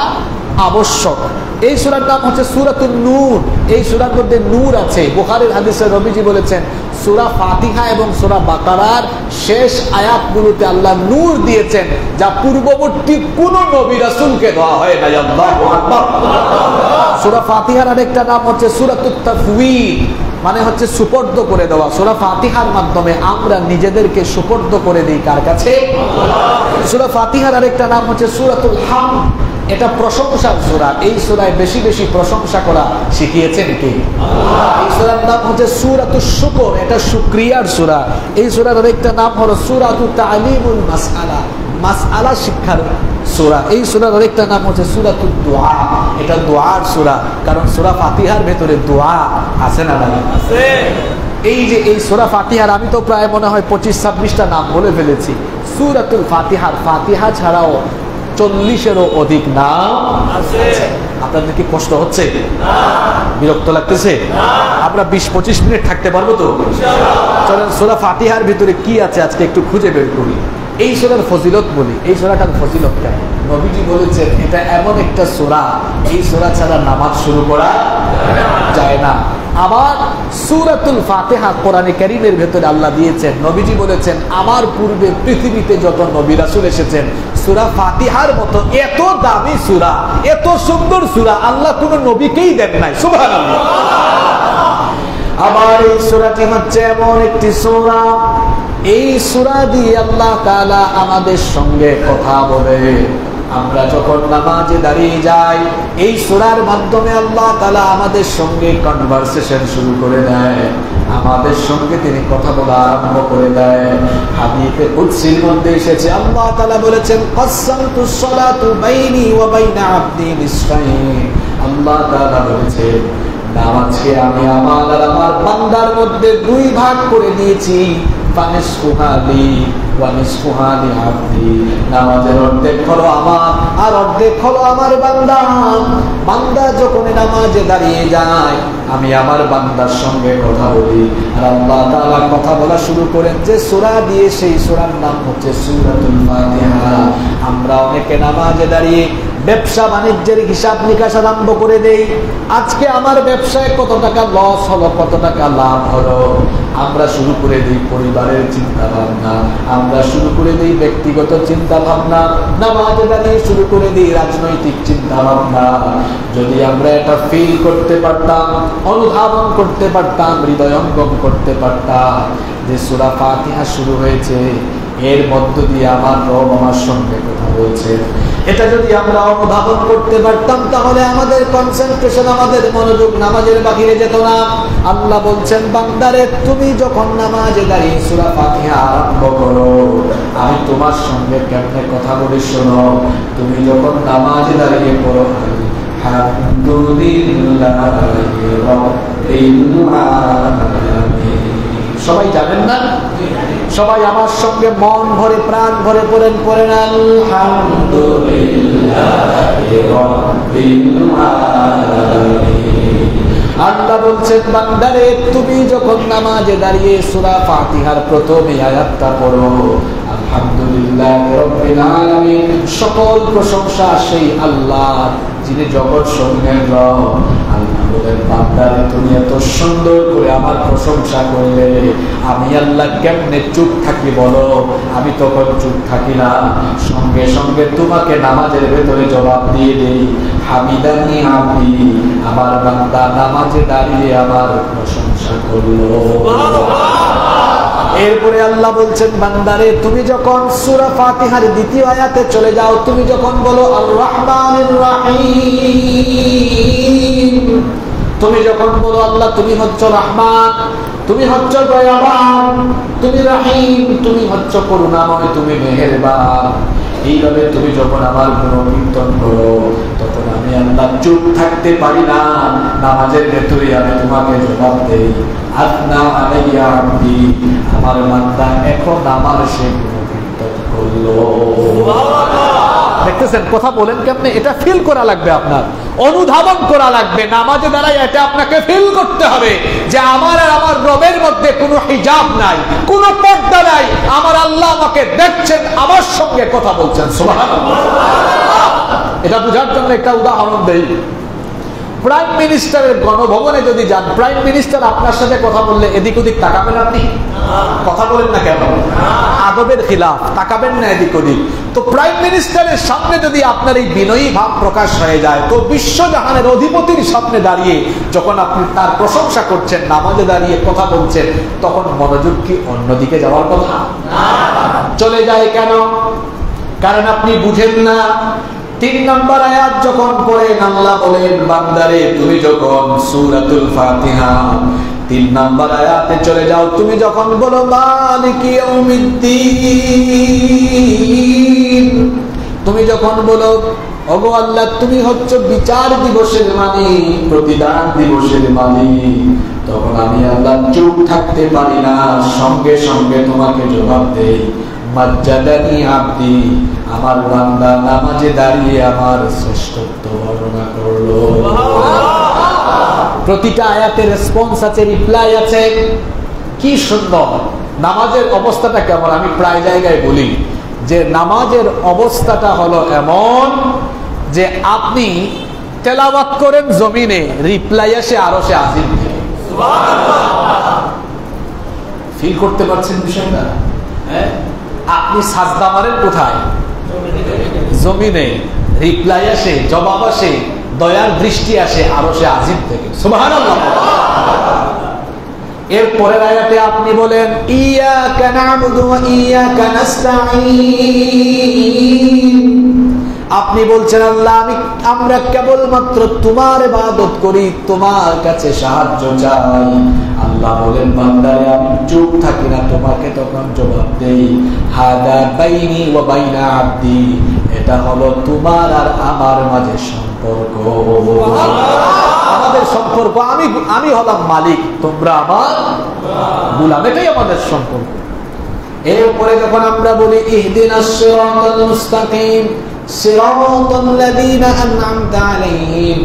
আবশ্যক। এই সূরার নাম হচ্ছে সূরাতুন নূর, এই সূরার মধ্যে নূর আছে। বুখারীর হাদিসে নবীজি বলেছেন সূরা ফাতিহা এবং সূরা বাকারার শেষ আয়াতগুলোতে আল্লাহ নূর দিয়েছেন, যা পূর্ববর্তী কোন নবী রাসূলকে দেওয়া হয় না। আল্লাহু আকবার। সূরা ফাতিহার আরেকটা নাম হচ্ছে সূরাতুত তাফওয়ীদ, মানে হচ্ছে সুপর্দ করে দেওয়া। সূরা ফাতিহার মাধ্যমে আমরা নিজেদেরকে সুপর্দ করে দিই কার কাছে? সূরা ফাতিহার আরেকটা নাম হচ্ছে সূরাতুল হামদ, এটা প্রশংসার সূরা। এই সূরায় বেশি বেশি প্রশংসা করা শিখিয়েছেন কে? আল্লাহ। এই সূরার নাম হচ্ছে সূরাতুশ শুকর, এটা শুকরিয়ার সূরা। এই সূরার আরেকটা নাম হলো সূরাতুত তা'লিমুল মাসআলা, মাসআলা শিক্ষার সূরা। এই সূরার আরেকটা নাম হচ্ছে সূরাতুদ দুআ, এটা দোয়ার সূরা, কারণ সূরা ফাতিহার ভেতরে দোয়া আছে না? আছে। এই যে এই সূরা ফাতিহার আমি তো প্রায় মনে হয় 25-26টা নাম বলে ফেলেছি। সূরাতুল ফাতিহার ফাতিহা ছাড়াও 40-এরও অধিক নাম আছে। আপনাদের কি কষ্ট হচ্ছে? বিরক্ত লাগতেছে? আমরা 20-25 মিনিট থাকতে পারবো তো? চলেন সূরা ফাতিহার ভিতরে কি আছে আজকে একটু খুঁজে বের করি। এই সূরার ফজিলত বলি। এই সূরাটার ফজিলত কেন? নবীজি বলেছেন এটা এমন একটা সূরা, এই সূরা ছাড়া নামাজ শুরু করা যায় না। আবার সূরাতুল ফাতিহা কোরআনে কারীমের ভেতরে আল্লাহ দিয়েছেন, নবীজি বলেছেন আমার পূর্বে পৃথিবীতে যত নবী রাসূল এসেছেন, সূরা ফাতিহার মতো এত দামি সূরা, এত সুন্দর সূরা আল্লাহ কোনো নবীকেই দেন নাই। সুবহানাল্লাহ। আবার এই সূরাটি হচ্ছে এমন একটি সূরা, এই সূরা দিয়ে আল্লাহ তাআলা আমাদের সঙ্গে কথা বলে। আমরা যখন নামাজে দাঁড়িয়ে যাই, এই সূরার মাধ্যমে আল্লাহ তাআলা আমাদের সঙ্গে কনভারসেশন শুরু করে দেয়, আমাদের সঙ্গে তিনি কথা বলা আরম্ভ করে দেয়। হাদিসে কুদসির মধ্যে এসেছে আল্লাহ তাআলা বলেছেন কাসসামতুস সালাতু বাইনি ওয়া বাইনা আবদি নিসফাইন। আল্লাহ তাআলা বলেছেন নামাজকে আমি আমার আর আমার বান্দার মধ্যে 2 ভাগ করে দিয়েছি। নামাজের অর্ধেক হলো আমার আর অর্ধেক হলো আমার বান্দা। বান্দা যখন নামাজে দাঁড়িয়ে যায়, আমি আমার বান্দার সঙ্গে কথা বলি। আর আল্লাহ তাআলা কথা বলা শুরু করেন যে সূরা দিয়ে, সেই সূরার নাম হচ্ছে সূরাতুল ফাতিহা। আমরা অনেকে নামাজে দাঁড়িয়ে ব্যবসা বাণিজ্যের হিসাব নিকাশ আরম্ভ করে দেই। আজকে আমার ব্যবসায় কত টাকা লস হলো, কত টাকা লাভ হলো, আমরা শুরু করে দিই পরিবারের চিন্তা ভাবনা, আমরা শুরু করে দিই ব্যক্তিগত চিন্তা ভাবনা, নামাজে দাঁড়িয়ে শুরু করে দিই রাজনৈতিক চিন্তা ভাবনা। যদি আমরা এটা ফিল করতে পারতাম, অনুধাবন করতে পারতাম, হৃদয়ঙ্গম করতে পারতাম যে সূরা ফাতিহা শুরু হয়েছে, এর মধ্য দিয়ে আমার রব আমার সঙ্গে কথা বলছে, এটা যদি আমরা অনুধাবন করতে পারতাম, তাহলে আমাদের কনসেন্ট্রেশন, আমাদের মনোযোগ নামাজের বাহিরে যেত না। আল্লাহ বলছেন বান্দারে তুমি যখন নামাজে দাঁড়িয়ে সূরা ফাতিহা আরম্ভ করো, আমি তোমার সঙ্গে কেমনে কথা বলি শোনো। তুমি যখন নামাজে দাঁড়িয়ে পড়ো আলহামদুলিল্লাহি রাব্বিল আলামিন, সবাই জানেন না? সবাই আমার সঙ্গে মন ভরে প্রাণ ভরে পড়েন আলহামদুলিল্লাহি রাব্বিল আলামিন। আল্লাহ বলছেন বান্দারে তুমি যখন নামাজে দাঁড়িয়ে সূরা ফাতিহার প্রথম আয়াতটা পড়ো, আলহামদুলিল্লাহি রাব্বিল আলামিন, সকল প্রশংসা সেই আল্লাহ যিনি জগৎ সমূহের রব। আল্লাহ বলেন বান্দারে তুমি এত সুন্দর করে আমার প্রশংসা করলে, আমি আল্লাহ কেমনে চুপ থাকি বলো? আমি তখন চুপ থাকি না, সঙ্গে সঙ্গে তোমাকে নামাজের ভেতরে জবাব দিয়ে দেই, হামিদানি আবদি, আমার বান্দা নামাজে দাঁড়িয়ে আমার প্রশংসা করলো। এরপরে আল্লাহ বলছেন বান্দারে তুমি যখন সূরা ফাতিহার দ্বিতীয় আয়াতে চলে যাও, তুমি যখন বলো আর রহমানির রহিম, তুমি যখন বলো আল্লাহ তুমি হচ্ছ রহমান, তুমি হচ্ছ দয়াবান, তুমি রহিম, তুমি হচ্ছ করুণাময়, তুমি মেহেরবান, এইভাবে তুমি যখন আমার গুণকীর্তন করো, তখন আমি আল্লাহ চুপ থাকতে পারি না, নামাজের ভেতরে আমি তোমাকে জবাব দেই, আদনা আলাইয়া আবদি, আমার বান্দা এখন আমার সে গুণকীর্তন করলো। দেখতেছেন কথা বলেন কেমনে? এটা ফিল করা লাগবে, আপনার অনুধাবন করা লাগবে। নামাজে দাঁড়ায় এটা আপনাকে ফিল করতে হবে যে আমার আর আমার রবের মধ্যে কোনো হিজাব নাই, কোনো পর্দা নাই, আমার আল্লাহ আমাকে দেখছেন, আমার সঙ্গে কথা বলছেন। সুবহানাল্লাহ। এটা বোঝার জন্য একটা উদাহরণ দেই। প্রাইম মিনিস্টারের গণভবনে যদি যান, প্রাইম মিনিস্টার আপনার সাথে কথা বললে এদিক ওদিক তাকাবেন আপনি? কথা বলেন না কেন? আদবের খিলাফ, তাকাবেন না এদিক ওদিক। তো প্রাইম মিনিস্টারের সামনে যদি আপনার এই বিনয়ী ভাব প্রকাশ হয়ে যায়, তো বিশ্বজাহানের অধিপতির সামনে দাঁড়িয়ে যখন আপনি তার প্রশংসা করছেন, নামাজে দাঁড়িয়ে কথা বলছেন, তখন মনোযোগ কি অন্যদিকে যাওয়ার কথা? চলে যায় কেন? কারণ আপনি বুঝেন না। 3 নম্বর আয়াত যখন পড়েন, আল্লাহ বলেন বান্দারে তুমি যখন সূরাতুল ফাতিহা 3 নম্বর আয়াতে চলে যাও, তুমি যখন বলো মালিকি ইয়াউমিদ্দিন, তুমি যখন বলো ওগো আল্লাহ তুমি হচ্ছ বিচার দিবসের মালিক, প্রতিদান দিবসের মালিক, তখন আমি আল্লাহ চুপ থাকতে পারি না, সঙ্গে সঙ্গে তোমাকে জবাব দেই, মাজ্জাদানি আবদি, আমার বান্দা নামাজে দাঁড়িয়ে আমার শ্রেষ্ঠত্ব বর্ণনা করলো। প্রতিটা আয়াতে রেসপন্স আছে, রিপ্লাই আছে। কি সুন্দর! নামাজের অবস্থাটা কেমন? আমি প্রায় জায়গায় বলি যে নামাজের অবস্থাটা হলো এমন যে আপনি তেলাওয়াত করেন জমিনে, রিপ্লাই আসে আরশে আজিম থেকে। ফিল করতে পারছেন বিষয়টা? হ্যাঁ, আপনি সাজদা মারেন কোথায়? জমিনে, রিপ্লাই আসে, জবাব আসে, দয়ার দৃষ্টি আসে আরশে আজিম থেকে। সুবহানাল্লাহ। এর পরের আয়াতে আপনি বলেন ইয়াকা না'বুদু ওয়া ইয়াকা নাস্তাঈন, আপনি বলছেন আল্লাহ আমরা কেবলমাত্র তোমার ইবাদত করি, তোমার কাছে সাহায্য চাই। আল্লাহ বলেন বান্দারে আমি চুপ থাকি না, তোমাকে তখন জবাব দেই, হাদা বাইনি ওয়া বাইনা আবদি, এটা হলো তোমার আর আমার মাঝে সম্পর্ক, আমাদের সম্পর্ক। আমি হলাম মালিক, তোমরা আমার গোলাম, এটাই আমাদের সম্পর্ক। এরপরে যখন আমরা বলি ইহদিনাস সিরাতাল মুস্তাকিম সিরাতাল লাযীনা আন'আমতা আলাইহিম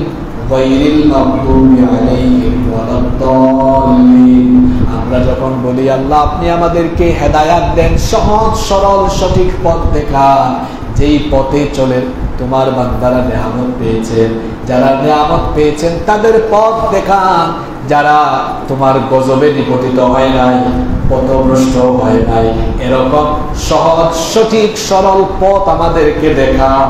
গায়রিল মাগদুবি আলাইহিম ওয়ালাদ-দাল্লিন, আমরা যখন বলি আল্লাহ আপনি আমাদেরকে হেদায়েত দেন, সহজ সরল সঠিক পথ দেখান, যেই পথে চলে তোমার বান্দারা নেয়ামত পেয়েছেন, যারা নেয়ামত পেয়েছেন তাদের পথ দেখান, যারা তোমার গজবে নিপতিত হয় নাই, পথভ্রষ্ট হয় নাই, এরকম সহজ সঠিক সরল পথ আমাদেরকে দেখান।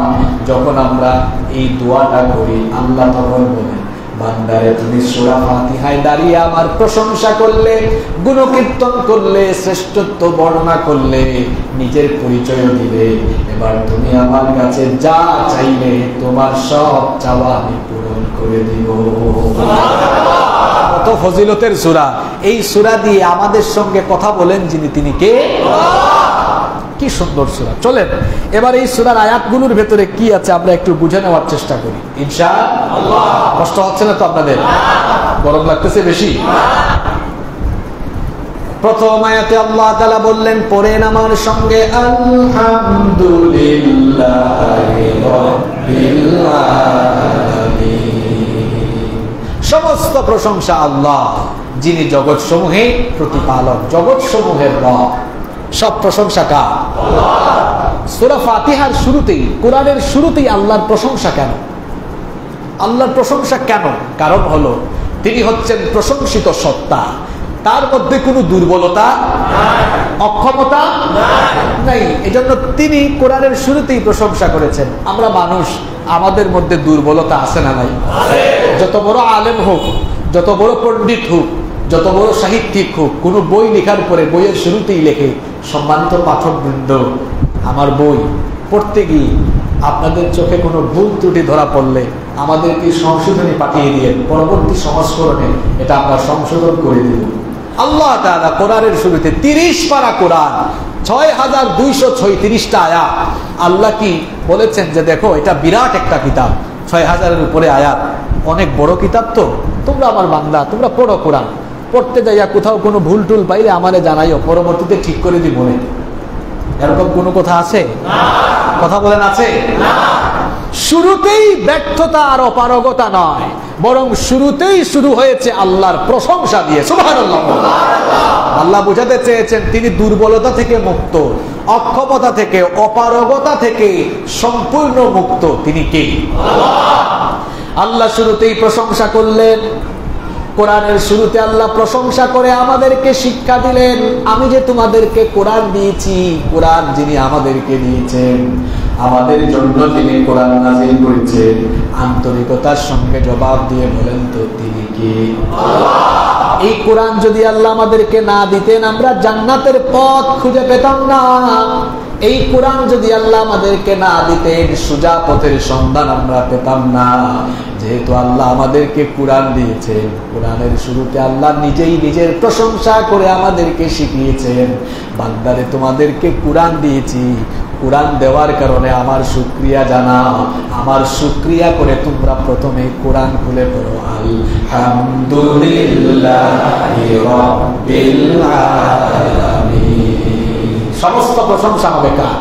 যখন আমরা এই দোয়াটা করি, আল্লাহ তখন বলেন বান্দারে তুমি সূরা ফাতিহায় দাঁড়িয়ে আমার প্রশংসা করলে, গুণকীর্তন করলে, শ্রেষ্ঠত্ব বর্ণনা করলে, নিজের পরিচয় দিলে, এবার তুমি আমার কাছে যা চাইলে তোমার সব চাওয়া আমি পূরণ করে দিব। কত ফজিলতের সূরা! এই সূরা দিয়ে আমাদের সঙ্গে কথা বলেন যিনি, তিনি কে? কি সুন্দর সূরা! চলেন এবার এই সূরার আয়াতগুলোর ভেতরে কি আছে আমরা একটু বুঝে নেওয়ার চেষ্টা করি ইনশাআল্লাহ। কষ্ট হচ্ছে না তো আপনাদের? গরম লাগতেছে বেশি? প্রথম আয়াতে আল্লাহ তাআলা বললেন, পড়েন আমার সঙ্গে, আলহামদুলিল্লাহি রাব্বিল আলামিন। সমস্ত প্রশংসা আল্লাহ, যিনি জগৎসমূহে প্রতিপালক, জগৎসমূহের রব। সব প্রশংসা কার? সূরা ফাতিহার শুরুতেই, কোরআনের শুরুতেই আল্লাহর প্রশংসা কেন? আল্লাহর প্রশংসা কেন? কারণ হলো তিনি হচ্ছেন প্রশংসিত সত্তা, তার মধ্যে কোনো দুর্বলতা, অক্ষমতা নাই। এজন্য তিনি কোরআনের শুরুতেই প্রশংসা করেছেন। আমরা মানুষ, আমাদের মধ্যে দুর্বলতা আছে না নাই? যত বড় আলেম হোক, যত বড় পণ্ডিত হোক, যত বড় সাহিত্যিক হোক, কোন বই লেখার পরে বইয়ের শুরুতেই লেখে, সম্মানিত পাঠকবৃন্দ, আমার বই পড়তে গিয়ে আপনাদের চোখে কোনো ভুল ত্রুটি ধরা পড়লে আমাদেরকে সংশোধনী পাঠিয়ে দিয়ে পরবর্তী সংস্করণে এটা আমরা সংশোধন করে দিব। আল্লাহ তাআলা কোরআনের শুরুতে 30 পারা কোরআন, 6236টা আয়াত, আল্লাহ কি বলেছেন যে দেখো এটা বিরাট একটা কিতাব, 6000-এর উপরে আয়াত, অনেক বড় কিতাব, তো তোমরা আমার বান্দা, তোমরা পড়ো কোরআন। পড়তে যাইয়া কোথাও কোনো ভুল টুল পাইলে আমারে জানাইও, পরবর্তীতে ঠিক করে দিব। এরকম কোনো কথা আছে? কথা বলেন, আছে? শুরুতেই ব্যর্থতা আর অপারগতা নয়, বরং শুরুতেই শুরু হয়েছে আল্লাহর প্রশংসা দিয়ে। সুবহানাল্লাহ। আল্লাহ বোঝাতে চেয়েছেন তিনি দুর্বলতা থেকে মুক্ত, অক্ষমতা থেকে, অপারগতা থেকে সম্পূর্ণ মুক্ত। তিনি কে? আল্লাহ শুরুতেই প্রশংসা করলেন। কোরআনের শুরুতে আল্লাহ প্রশংসা করে আমাদেরকে শিক্ষা দিলেন, আমি যে তোমাদেরকে কোরআন দিয়েছি, কোরআন যিনি আমাদেরকে দিয়েছেন, আমাদের জন্য যিনি কোরআন নাযিল করেছেন, আন্তরিকতার সঙ্গে জবাব দিয়ে বলেন তো তিনি কে? এই কোরআন যদি আল্লাহ আমাদেরকে না দিতেন, আমরা জান্নাতের পথ খুঁজে পেতাম না। এই কোরআন যদি আল্লাহ আমাদেরকে না দিতেন, সোজা পথের সন্ধান আমরা পেতাম না। যেহেতু আল্লাহ আমাদেরকে কোরআন দিয়েছেন, কোরআনের শুরুতে আল্লাহ নিজেই নিজের প্রশংসা করে আমাদেরকে শিখিয়েছেন, বান্দারে তোমাদেরকে কোরআন দিয়েছি, কোরআন দেওয়ার কারণে আমার শুকরিয়া জানাও, আমার শুকরিয়া করে তোমরা প্রথমে কোরআন খুলে পড়ো, আলহামদুলিল্লাহি রাব্বিল আলামিন। সমস্ত প্রশংসা হবে কার?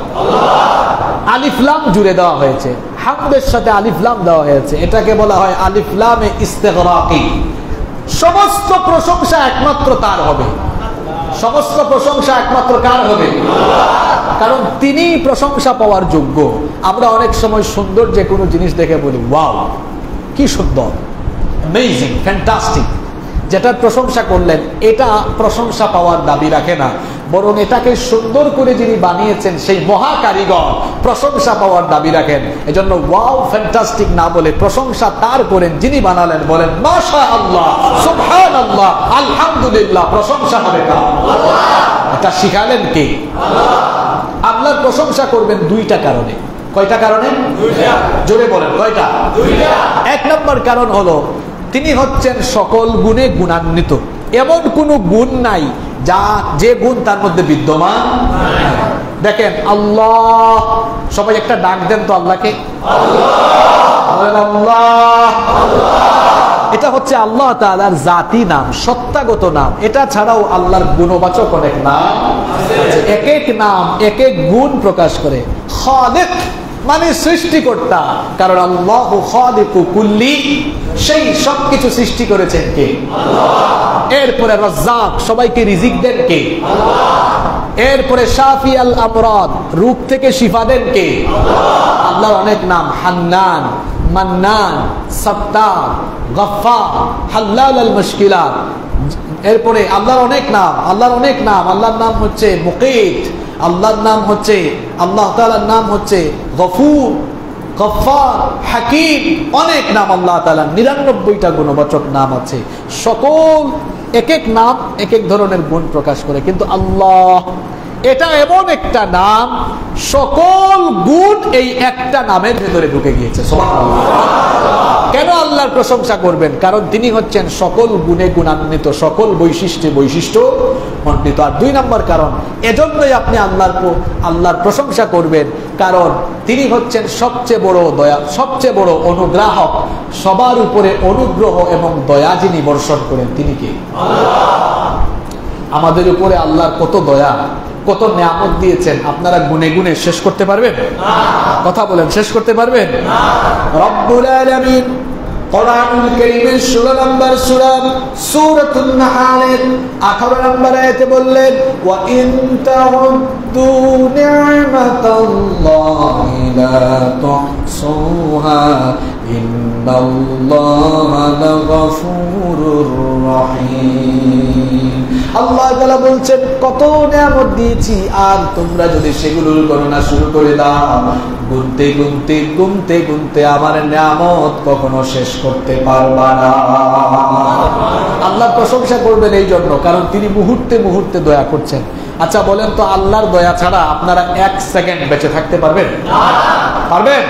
আলিফ লাম জুড়ে দেওয়া হয়েছে, হামদের সাথে আলিফ লাম দেওয়া হয়েছে, এটাকে বলা হয় আলিফ লামে ইস্তিগরাকি। সমস্ত প্রশংসা একমাত্র তার হবে, সমস্ত প্রশংসা একমাত্র কার হবে? কারণ তিনি প্রশংসা পাওয়ার যোগ্য। আমরা অনেক সময় সুন্দর যে কোনো জিনিস দেখে বলি ওয়াও কি সুন্দর, অ্যামেজিং, ফ্যান্টাস্টিক। যেটার প্রশংসা করলেন এটা প্রশংসা পাওয়ার দাবি রাখে না, বরং এটাকে সুন্দর করে যিনি বানিয়েছেন সেই মহা কারিগর প্রশংসা পাওয়ার দাবি রাখেন। এজন্য ওয়াও ফ্যান্টাস্টিক না বলে প্রশংসা তার করেন যিনি বানালেন, বলেন মাশাআল্লাহ, সুবহানাল্লাহ, আলহামদুলিল্লাহ। প্রশংসা হবে কার? এটা শিখালেন কে? আল্লাহর প্রশংসা করবেন দুইটা কারণে। কয়টা কারণে? জোরে বলেন, কয়টা? এক নম্বর কারণ হলো তিনি হচ্ছেন সকল গুণে গুণান্বিত, এমন কোন গুণ নাই যা যে গুণ তার মধ্যে বিদ্যমান। দেখেন আল্লাহ, সবাই একটা ডাক দেন তো আল্লাহকে, আল্লাহ। এটা হচ্ছে আল্লাহ তাআলার জাতি নাম, সত্তাগত নাম। এটা ছাড়াও আল্লাহর গুণবাচক অনেক নাম, এক এক নাম এক এক গুণ প্রকাশ করে। খালিক মানে সৃষ্টিকর্তা, কারণ আল্লাহু খালিকু কুল্লি, সেই সবকিছু সৃষ্টি করেছেন কে? আল্লাহ। এরপরে রাজ্জাক, সবাইকে রিজিক দেন কে? আল্লাহ। এরপরে শাফি আল আমরাদ, রোগ থেকে শিফা দেন কে? আল্লাহ। আল্লাহর অনেক নাম, হান্নান, মান্নান, সত্তার, গফফার, হাল্লাল আল মুশকিলাত। এরপরে আল্লাহর অনেক নাম, আল্লাহর অনেক নাম। আল্লাহর নাম হচ্ছে মুকিত, আল্লাহর নাম হচ্ছে, আল্লাহ তাআলার নাম হচ্ছে গফুর, গফফার, হাকিম। অনেক নাম আল্লাহ তাআলার, 99টা গুণবাচক নাম আছে। সকল এক এক নাম এক এক ধরনের গুণ প্রকাশ করে, কিন্তু আল্লাহ এটা এমন একটা নাম, সকল গুণ এই একটা নামের ভেতরে ঢুকে গিয়েছে। সুবহানাল্লাহ। কেন আল্লাহর প্রশংসা করবেন? কারণ তিনি হচ্ছেন সকল গুণে গুণান্বিত, সকল বৈশিষ্ট্যে বৈশিষ্ট্য মণ্ডিত। আর দুই নম্বর কারণ, এজন্যই আপনি আল্লাহর প্রশংসা করবেন, কারণ তিনি হচ্ছেন সবচেয়ে বড় দয়া, সবচেয়ে বড় অনুগ্রাহক। সবার উপরে অনুগ্রহ এবং দয়া যিনি বর্ষণ করেন তিনি কে? আল্লাহ। আমাদের উপরে আল্লাহর কত দয়া, কত নিয়ামত দিয়েছেন, আপনারা গুনে গুনে শেষ করতে পারবেন? কথা বলেন, শেষ করতে পারবেন? রব্বুল আলামিন কোরআনুল কারীমের 16 নম্বর সূরা সূরাতুন নাহলের 18 নম্বর আয়াতে বললেন, ওয়া ইন তাউদ্দু নি'মাতাল্লাহি লা তুহসুহা ইন্নাল্লাহা লাগফুরুর রহিম। আল্লাহ তাআলা বলছেন, কত নিয়ামত দিয়েছি, আর তোমরা যদি সেগুলোর গণনা শুরু করে দাও, গুনতে গুনতে গুনতে গুনতে আমার নিয়ামত কখনো শেষ করতে পারবা না। আল্লাহর প্রশংসা করবেন এই জন্য, কারণ তিনি মুহূর্তে মুহূর্তে দয়া করছেন। আচ্ছা বলেন তো, আল্লাহর দয়া ছাড়া আপনারা 1 সেকেন্ড বেঁচে থাকতে পারবেন? পারবেন?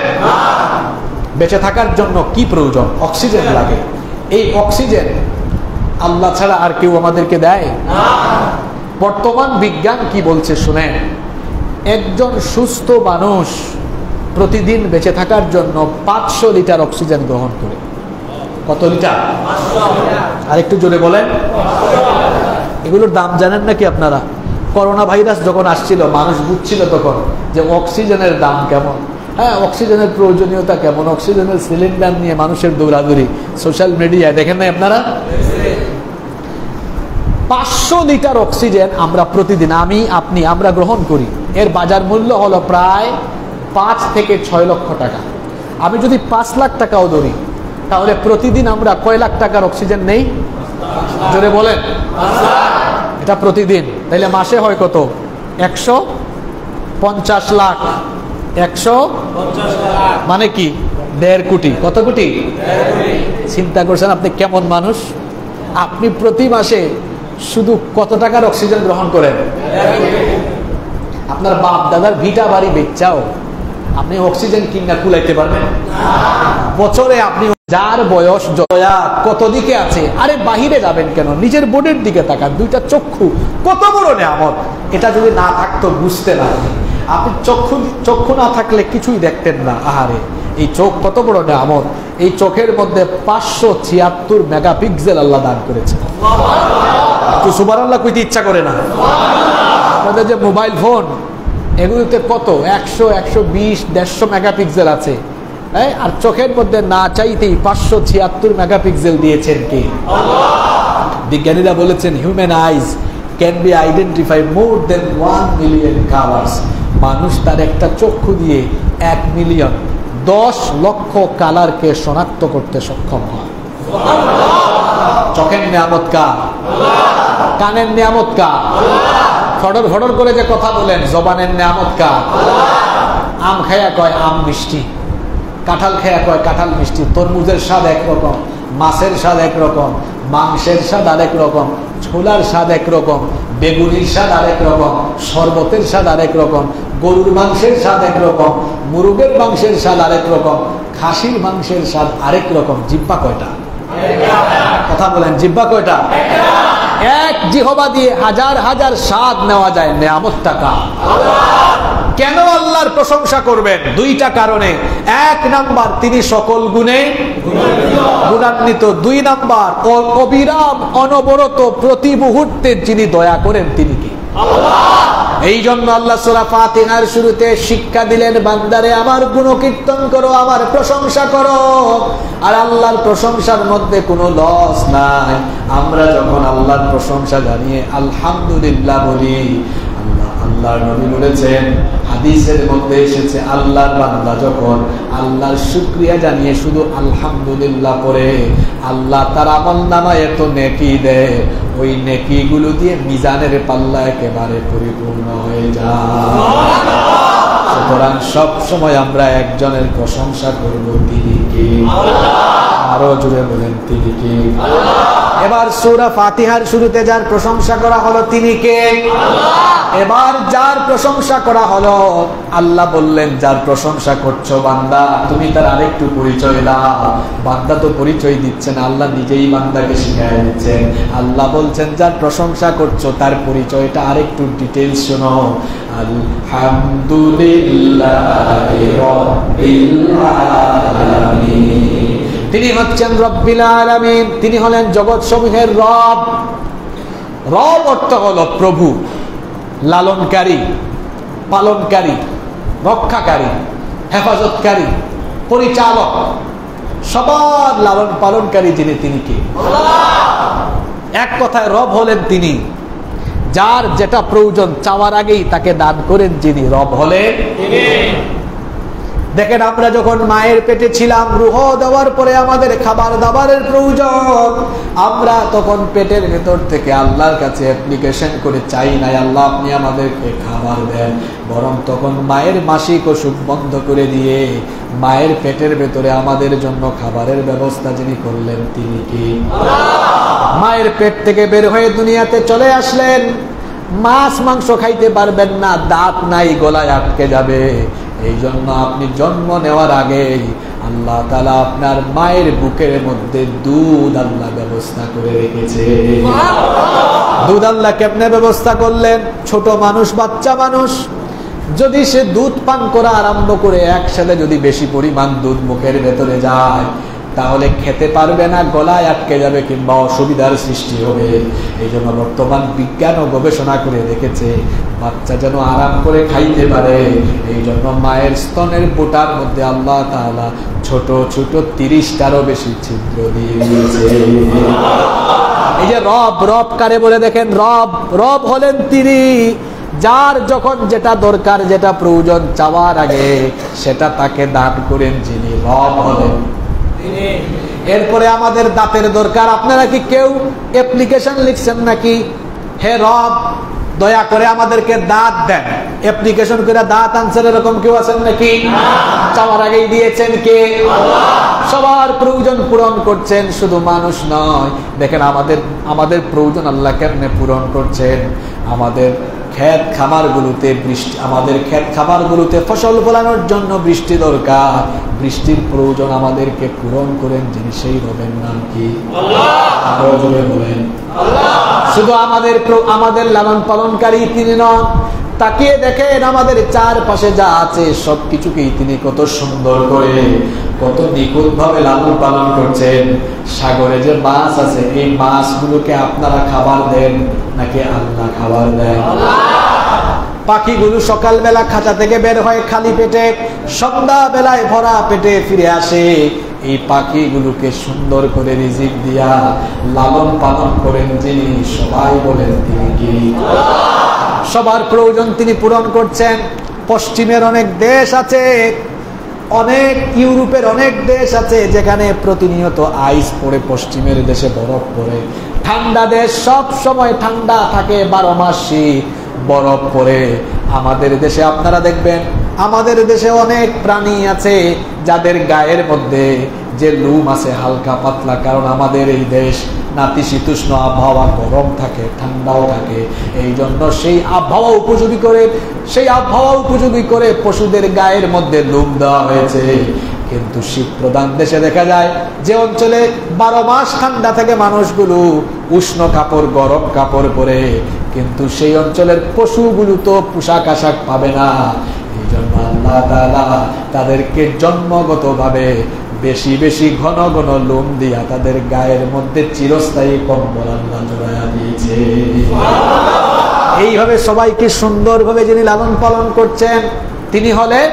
বেঁচে থাকার জন্য কি প্রয়োজন? অক্সিজেন লাগে। এই অক্সিজেন আল্লাহ ছাড়া আর কেউ আমাদেরকে দেয়? বর্তমান বিজ্ঞান কি বলছে শুনেন। একজন সুস্থ মানুষ প্রতিদিন বেঁচে থাকার জন্য 500 লিটার অক্সিজেন গ্রহণ করে। কত লিটার? আর একটু জোরে বলেন। এগুলোর দাম জানেন নাকি আপনারা? করোনা ভাইরাস যখন আসছিল, মানুষ বুঝছিল তখন যে অক্সিজেনের দাম কেমন, হ্যাঁ, অক্সিজেনের প্রয়োজনীয়তা কেমন। অক্সিজেনের সিলিন্ডার নিয়ে মানুষের দৌড়াদৌড়ি সোশ্যাল মিডিয়ায় দেখেন নাই আপনারা? 500 লিটার অক্সিজেন আমরা প্রতিদিন, আমরা গ্রহণ করি। এর বাজার মূল্য হলো প্রায় 5 থেকে 6 লক্ষ টাকা। আমি যদি 5 লাখ টাকাও ধরি, তাহলে প্রতিদিন আমরা কয় লাখ টাকার অক্সিজেন নেই? জোরে বলেন। এটা প্রতিদিন, তাইলে মাসে হয় কত? 150 লাখ। 150 লাখ মানে কি? 1.5 কোটি। কত কোটি? চিন্তা করছেন আপনি কেমন মানুষ? আপনি প্রতি মাসে শুধু কত টাকার অক্সিজেন গ্রহণ করেন? আপনার বাপ দাদার ভিটা বাড়ি বেচাও আপনি অক্সিজেন কিনা কুলাইতে পারবেন? বছরে আপনি, যার বয়স জয়া কত দিকে আছে, আরে বাহিরে যাবেন কেন? নিজের বোর্ডের দিকে তাকান। 2টা চক্ষু কত বড় নিয়ামত, এটা যদি না থাকতো বুঝতে না। আপনি চক্ষু না থাকলে কিছুই দেখতেন না। আহারে, এই চোখ কত বড় নিয়ামত। এই চোখের মধ্যে 576 মেগাপিক্সেল আল্লাহ দান করেছে। একটু সুবহানাল্লাহ কইতে ইচ্ছা করে না? আপনাদের যে মোবাইল ফোন, এগুলোতে কত 100, 120, 150 মেগাপিক্সেল আছে, আর চোখের মধ্যে না চাইতেই 576 মেগাপিক্সেল দিয়েছেন কে? বিজ্ঞানীরা বলেছেন, human eyes can be identify more than 1 million colours. মানুষ তার একটা চক্ষু দিয়ে 1 মিলিয়ন 10 লক্ষ কালারকে শনাক্ত করতে সক্ষম হয়। চোখের নিয়ামত কার? কানের নিয়ামত কার? ফডর ফডর করে যে কথা বলেন, জবানের নিয়ামত কার? আম খায়া কয় আম মিষ্টি, কাঁঠাল খায়া কয় কাঁঠাল মিষ্টি। তরমুজের স্বাদ একরকম, মাছের স্বাদ একরকম, মাংসের স্বাদ আরেক রকম, ছোলার স্বাদ একরকম, বেগুনির স্বাদ আরেক রকম, শরবতের স্বাদ আরেক রকম, গরুর মাংসের স্বাদ একরকম, মুরগের মাংসের স্বাদ আরেক রকম, খাসির মাংসের স্বাদ আরেক রকম। জিহ্বা কয়টা? কথা বলেন, জিহ্বা কয়টা? এক জিহ্বা দিয়ে হাজার হাজার স্বাদ নেওয়া যায়। নিয়ামত টাকা। কেন আল্লাহর প্রশংসা করবেন? 2টা কারণে। 1 নাম্বার, তিনি সকল গুণে গুণান্বিত। 2 নাম্বার, অবিরাম অনবরত প্রতি মুহূর্তে যিনি দয়া করেন তিনি কি? এই জন্য আল্লাহ সূরা ফাতিহার শুরুতে শিক্ষা দিলেন, বান্দারে আমার গুণকীর্তন করো, আমার প্রশংসা করো। আর আল্লাহর প্রশংসার মধ্যে কোনো লস নাই। আমরা যখন আল্লাহর প্রশংসা জানিয়ে আলহামদুলিল্লাহ বলি, আল্লাহর নবী বলেছেন, হাদিসের মধ্যে এসেছে, আল্লাহর বান্দা যখন আল্লাহর শুকরিয়া জানিয়ে শুধু আলহামদুলিল্লাহ করে, আল্লাহ তার আমলনামায় এত নেকি দেয়, ওই নেকিগুলো দিয়ে মিজানের পাল্লা একেবারে পরিপূর্ণ হয়ে যায়। সুতরাং সব সময় আমরা একজনের প্রশংসা করব, তিনি কে? আরো জোরে বলেন, তিনি কে? এবার সূরা ফাতিহার শুরুতে যার প্রশংসা করা হলো তিনি কে? এবার যার প্রশংসা করা হলো, আল্লাহ বললেন, যার প্রশংসা করছো বান্দা, তুমি তার আরেকটু পরিচয় দাও। বান্দা তো পরিচয় দিচ্ছেন, আল্লাহ নিজেই বান্দাকে শিখাই দিচ্ছেন। আল্লাহ বলছেন, যার প্রশংসা করছো তার পরিচয়টা আরেকটু ডিটেইলস শোনো। আলহামদুলিল্লাহি রাব্বিল আলামিন। তিনি হচ্ছেন রব্বিল আলামিন, তিনি হলেন জগৎ সমূহের রব। রব অর্থ হলো প্রভু, লালনকারী, পালনকারী, রক্ষাকারী, হেফাজতকারী, পরিচালক, সবার লালন পালনকারী যিনি, তিনি কে? এক কথায় রব হলেন তিনি, যার যেটা প্রয়োজন চাওয়ার আগেই তাকে দান করেন যিনি, রব হলেন তিনি। দেখেন, আমরা যখন মায়ের পেটে ছিলাম, রুহ দেওয়ার পরে আমাদের খাবার দাবারের প্রয়োজন, আমরা তখন পেটের ভেতর থেকে আল্লাহর কাছে অ্যাপ্লিকেশন করে চাই নাই আল্লাহ আপনি আমাদেরকে খাবার দেন, বরং তখন মায়ের মাসিক অসুখ বন্ধ করে দিয়ে মায়ের পেটের ভেতরে আমাদের জন্য খাবারের ব্যবস্থা যিনি করলেন তিনি কি? মায়ের পেট থেকে বের হয়ে দুনিয়াতে চলে আসলেন, মাছ মাংস খাইতে পারবেন না, দাঁত নাই, গলায় আটকে যাবে। এই জন্য আপনি জন্ম নেওয়ার আগেই আল্লাহ তাআলা আপনার মায়ের বুকের মধ্যে দুধ আল্লাহ ব্যবস্থা করে রেখেছে। দুধ আল্লাহ কেমনে ব্যবস্থা করলেন? ছোট মানুষ, বাচ্চা মানুষ যদি সে দুধ পান করা আরম্ভ করে, একসাথে যদি বেশি পরিমাণ দুধ মুখের ভেতরে যায় তাহলে খেতে পারবে না, গলায় আটকে যাবে কিংবা অসুবিধার সৃষ্টি হবে। এই জন্য বর্তমান বিজ্ঞান ও গবেষণা করে দেখেছে বাচ্চা যেন আরাম করে খাইতে পারে, এই জন্য মায়ের স্তনের বোটার মধ্যে আল্লাহ তাআলা ছোট ছোট 30টারও বেশি ছিদ্র দিয়ে দিয়েছে। এই যে রব, রব কারে বলে দেখেন? রব, রব হলেন তিনি যার যখন যেটা দরকার, যেটা প্রয়োজন চাওয়ার আগে সেটা তাকে দান করেন যিনি, রব হলেন। এরপরে আমাদের দাঁতের দরকার, আপনারা কি কেউ অ্যাপ্লিকেশন লিখছেন নাকি? হে রব দয়া করে আমাদেরকে দাঁত দেন, অ্যাপ্লিকেশন করে দাঁত আনছেন, এরকম কেউ আছেন নাকি? চাওয়ার আগেই দিয়েছেন কে? সবার প্রয়োজন পূরণ করছেন, শুধু মানুষ নয়। দেখেন আমাদের প্রয়োজন আল্লাহ কেমনে পূরণ করছেন। আমাদের ক্ষেত খামারগুলোতে বৃষ্টি, আমাদের ক্ষেত খামারগুলোতে ফসল ফলানোর জন্য বৃষ্টি দরকার, বৃষ্টির প্রয়োজন আমাদেরকে পূরণ করেন যিনি, সেই রবের নাম কি? আল্লাহ। বলেন শুধু আমাদের লালন পালনকারী তিনি নন, তাকিয়ে দেখেন আমাদের চারপাশে যা আছে সবকিছুকেই তিনি কত সুন্দর করে, কত নিখুঁত ভাবে লালন পালন করছেন। সাগরে যে মাছ আছে, এই মাছগুলোকে আপনারা খাবার দেন নাকি আল্লাহ খাবার দেন? পাখিগুলো সকালবেলা খাঁচা থেকে বের হয় খালি পেটে, সন্ধ্যা বেলায় ভরা পেটে ফিরে আসে। এই পাখিগুলোকে সুন্দর করে রিজিক দিয়া লালন পালন করেন যিনি, সবাই বলেন তিনি কি? সবার প্রয়োজন তিনি পূরণ করছেন। পশ্চিমের অনেক দেশ আছে, অনেক ইউরোপের অনেক দেশ আছে যেখানে প্রতিনিয়ত আইস পড়ে, পশ্চিমের দেশে বরফ পড়ে। ঠান্ডা দেশ, সব সময় ঠান্ডা থাকে, 12 মাস শীত, বরফ পড়ে। আমাদের দেশে আপনারা দেখবেন, আমাদের দেশে অনেক প্রাণী আছে যাদের গায়ের মধ্যে যে লুম আছে হালকা পাতলা, কারণ আমাদের এই দেশ নাতিশীতোষ্ণ আবহাওয়া, গরম থাকে ঠান্ডাও থাকে। এই জন্য সেই আবহাওয়া উপযোগী করে পশুদের গায়ের মধ্যে লুম দেওয়া হয়েছে। কিন্তু শীত প্রধান দেশে দেখা যায় যে অঞ্চলে 12 মাস ঠান্ডা থেকে মানুষগুলো উষ্ণ কাপড়, গরম কাপড় পরে, কিন্তু সেই অঞ্চলের পশুগুলো তো পোশাক আশাক পাবে না। এই জন্য আল্লাহ তাআলা তাদেরকে জন্মগতভাবে বেশি বেশি ঘন ঘন লোম দিয়া তাদের গায়ের মধ্যে চিরস্থায়ী কম্বল আল্লাহ জড়াইয়া দিয়েছে। এইভাবে সবাইকে সুন্দরভাবে যিনি লালন পালন করছেন তিনি হলেন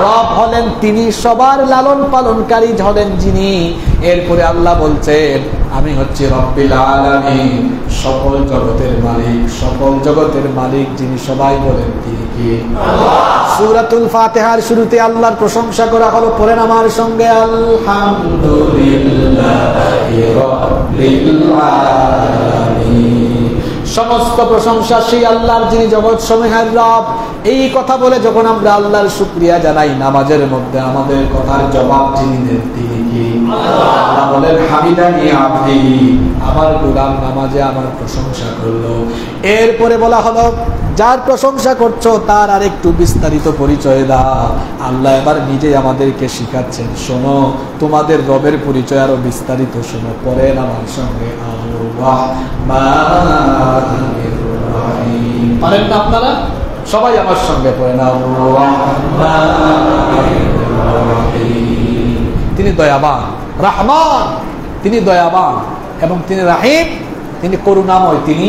রব, হলেন তিনি, সবার লালন পালনকারী হলেন যিনি। এরপরে আল্লাহ বলছেন আমি হচ্ছি রব্বিল আলামিন, সকল জগতের মালিক, সকল জগতের মালিক যিনি, সবাই বলেন তিনি কি? সূরাতুল ফাতিহার শুরুতে আল্লাহর প্রশংসা করা হলো, পড়েন আমার সঙ্গে আলহামদুলিল্লাহি রাব্বিল আলামিন। সমস্ত প্রশংসা সেই আল্লাহর যিনি জগৎ সমূহের রব। এই কথা বলে যখন আমরা আল্লাহর শুকরিয়া জানাই, নামাজের মধ্যে আমাদের কথার জবাব যিনি দেন তিনি কি? আল্লাহ বলেন হামিদানি আবদি, আমার গোলাম নামাজে আমার প্রশংসা করলো। এরপরে বলা হলো যার প্রশংসা করছো তার আর একটু বিস্তারিত পরিচয় দাও। আল্লাহ এবার নিজে আমাদেরকে শিখাচ্ছেন, শোনো তোমাদের রবের পরিচয় আরো বিস্তারিত শোনো। পড়েন আমার সঙ্গে পারেন না আপনারা? সবাই আমার সঙ্গে পড়েন। তিনি দয়াবান রহমান, তিনি দয়াবান এবং তিনি রাহিম, তিনি করুণাময়, তিনি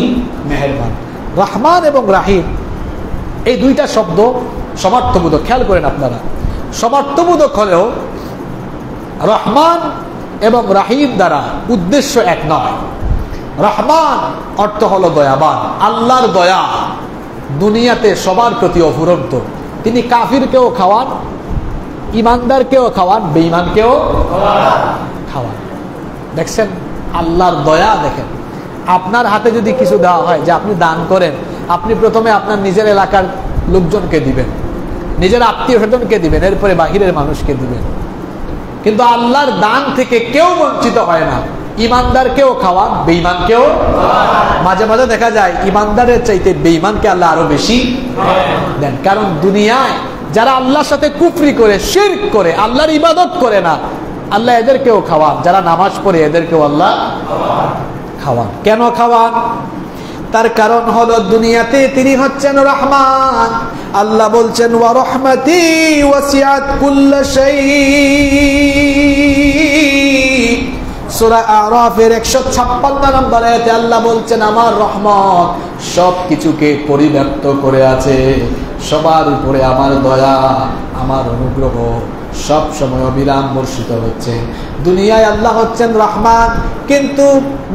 মেহেরবান। রহমান এবং রাহিম এই দুইটা শব্দ সমার্থবোধক, খেয়াল করেন আপনারা, সমার্থবোধক হলেও রহমান এবং রাহিম দ্বারা উদ্দেশ্য এক নয়। রহমান অর্থ হলো দয়াবান, আল্লাহর দয়া দুনিয়াতে সবার প্রতি অফুরন্ত। তিনি কাফিরকেও খাওয়ান, ইমানদারকেও খাওয়ান, বেঈমানকেও খাওয়ান। দেখছেন আল্লাহর দয়া। দেখেন আপনার হাতে যদি কিছু দেওয়া হয়, যে আপনি দান করেন, আপনি প্রথমে আপনার নিজের এলাকার লোকজনকে দিবেন, নিজের আত্মীয় স্বজনকে দিবেন, এরপরে বাহিরের মানুষকে দিবেন। কিন্তু আল্লাহর দান থেকে কেউ বঞ্চিত হয় না। ইমানদারকেও খাওয়ান, বেঈমানকেও। মাঝে মাঝে দেখা যায় ইমানদারের চাইতে বেঈমানকে আল্লাহ আরো বেশি দেন। কারণ দুনিয়ায় যারা আল্লাহর সাথে কুফরি করে, শিরক করে, আল্লাহর ইবাদত করে না, আল্লাহ এদেরকেও খাওয়ান। যারা নামাজ পড়ে এদেরকেও আল্লাহ খাওয়ান। কেন খাওয়ান? তার কারণ হলো দুনিয়াতে তিনি হচ্ছেন রহমান। আল্লাহ বলছেন ওয়া রাহমাতি ওয়াসিআত কুল্লা শাই। সূরা আরাফের 156 নম্বর আয়াতে আল্লাহ বলছেন আমার রহমত সবকিছুকে পরিব্যাপ্ত করে আছে, সবার উপরে আমার দয়া, আমার অনুগ্রহ সব সময় অবিরাম বর্ষিত হচ্ছে। দুনিয়ায় আল্লাহ হচ্ছেন রহমান, কিন্তু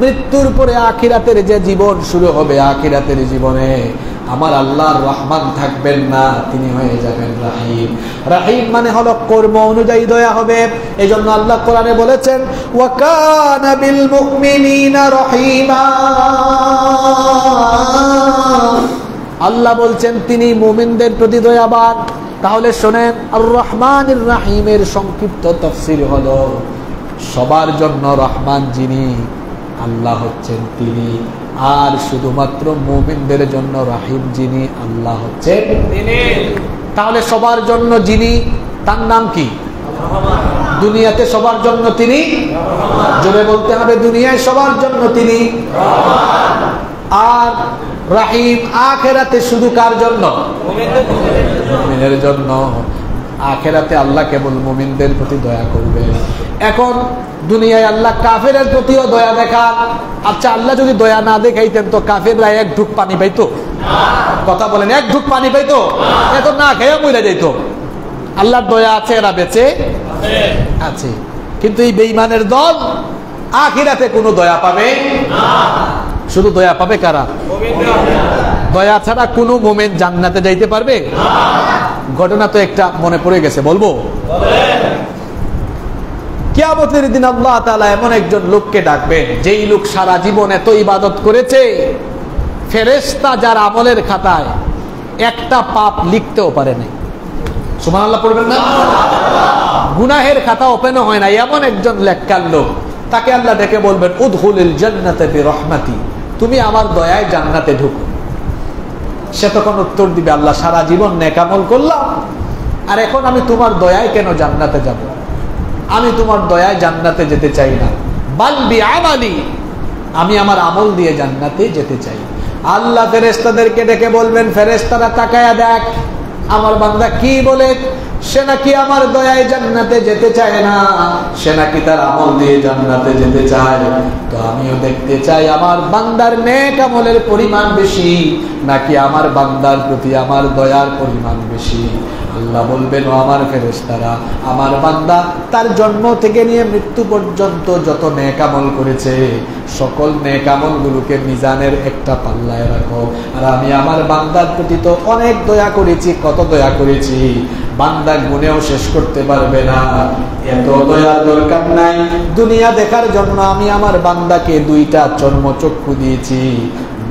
মৃত্যুর পরে আখিরাতের যে জীবন শুরু হবে, আখিরাতের জীবনে আমার আল্লাহর রহমান থাকবেন না, তিনি হয়ে যাবেন রাহিম। রাহিম মানে হলো কর্ম অনুযায়ী দয়া হবে। এই জন্য আল্লাহ কোরআনে বলেছেন ওয়া কানা বিল মুমিনিনা রহিমা। আল্লাহ বলছেন তিনি মুমিনদের প্রতি দয়াবান। তাহলে শোনেন, আর রহমানির রাহিমের সংক্ষিপ্ত তাফসীর হলো সবার জন্য রহমান যিনি, আল্লাহ হচ্ছেন তিনি। আর শুধুমাত্র মুমিনদের জন্য রাহিম যিনি, আল্লাহ হচ্ছেন তিনি। তাহলে সবার জন্য যিনি, তার নাম কি? দুনিয়াতে সবার জন্য তিনি, জোরে বলতে হবে, দুনিয়ায় সবার জন্য তিনি। আর রাহিম আখিরাতে শুধু কার জন্য? মুমিনের জন্য। আখিরাতে আল্লাহ কেবল মুমিনদের প্রতি দয়া করবে। এখন দুনিয়ায় আল্লাহ কাফেরের প্রতিও দয়া দেখান। আচ্ছা, আল্লাহ যদি দয়া না দেখাইতেন তো কাফেররা এক ঢুক পানি পাইতো? কথা বলেন, এক ঢুক পানি পাইতো? এত না খেয়ে মরে যাইতো। আল্লাহর দয়া আছে, এরা বেঁচে আছে। কিন্তু এই বেঈমানের দল আখিরাতে কোনো দয়া পাবে না। শুধু দয়া পাবে কারা? দয়া ছাড়া কোনো মুমিন জান্নাতে যাইতে পারবে না। ঘটনা তো একটা মনে পড়ে গেছে, বলবো? কিয়ামতের দিন আল্লাহ তাআলা এমন একজন লোককে ডাকবেন, যেই লোক সারা জীবন এত ইবাদত করেছে, ফেরেশতা যার আমলের খাতায় একটা পাপ লিখতেও পারে নাই। সুবহানাল্লাহ পড়বেন না? গুনাহের খাতা ওপেন হয় না, এমন একজন নেককার লোক। তাকে আল্লাহ ডেকে বলবেন উদখুলিল জান্নাতা বিরহমাতি, তুমি আমার দয়ায় জান্নাতে ঢুকো। সে তখন উত্তর দিবে, আল্লাহ সারা জীবন নেক আমল করলাম, আর এখন আমি তোমার দয়ায় কেন জান্নাতে যাব? আমি তোমার দয়ায় জান্নাতে যেতে চাই না। বাল বিআমালি, আমি আমার আমল দিয়ে জান্নাতে যেতে চাই। আল্লাহ ফেরেশতাদেরকে ডেকে বলবেন, ফেরেশতারা তাকায়া দেখ আমার বান্দা কি বলে। সে নাকি আমার দয়ায় জান্নাতে যেতে চায় না, সে নাকি তার আমল দিয়ে জান্নাতে যেতে চায়। তো আমিও দেখতে চাই আমার বান্দার নেক আমলের পরিমাণ বেশি নাকি আমার বান্দার প্রতি আমার দয়ার পরিমাণ বেশি। আল্লাহ বলবেন, ও আমার ফেরেশতারা, আমার বান্দা তার জন্ম থেকে নিয়ে মৃত্যু পর্যন্ত যত নেক আমল করেছে, সকল নেক আমলগুলোকে মিজানের একটা পাল্লায় রাখো। আর আমি আমার বান্দার প্রতি তো অনেক দয়া করেছি, কত দয়া করেছি, বান্দা গুনেও শেষ করতে পারবে না। এত দয়ার দরকার নাই। দুনিয়া দেখার জন্য আমি আমার বান্দাকে দুইটা চর্মচক্ষু দিয়েছি,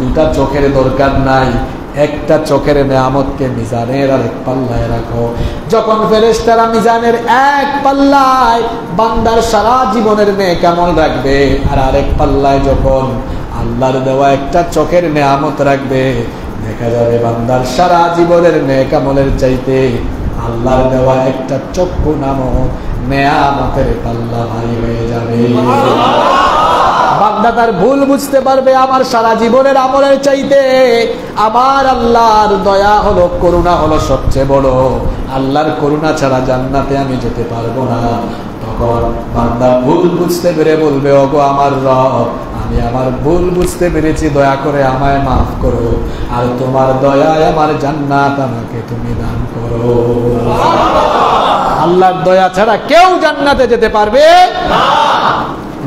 দুটা চোখের দরকার নাই। একটা চোখের নেয়ামতকে মিজানের আরেক পাল্লায় রাখো। যখন ফেরেশতারা মিজানের এক পাল্লায় বান্দার সারা জীবনের নেক আমল রাখবে, আর আরেক পাল্লায় যখন আল্লাহর দেওয়া একটা চোখের নেয়ামত রাখবে, দেখা যাবে বান্দার সারা জীবনের নেক আমলের চাইতে আল্লাহর দেওয়া একটা চক্ষু নামক নেয়ামতের পাল্লা ভারী হয়ে যাবে। বান্দা তার ভুল বুঝতে পারবে, আমার সারা জীবনের আমলের চাইতে আমার আল্লাহর দয়া হলো, করুণা হলো সবচেয়ে বড়। আল্লাহর করুণা ছাড়া জান্নাতে আমি যেতে পারবো না। তখন বান্দা ভুল বুঝতে পেরে বলবে, ওগো আমার রব, আমি আমি আমার ভুল বুঝতে পেরেছি, দয়া করে আমায় মাফ করো, আর তোমার দয়ায় আমার জান্নাত আমাকে তুমি দান করো। আল্লাহর দয়া ছাড়া কেউ জান্নাতে যেতে পারবে না।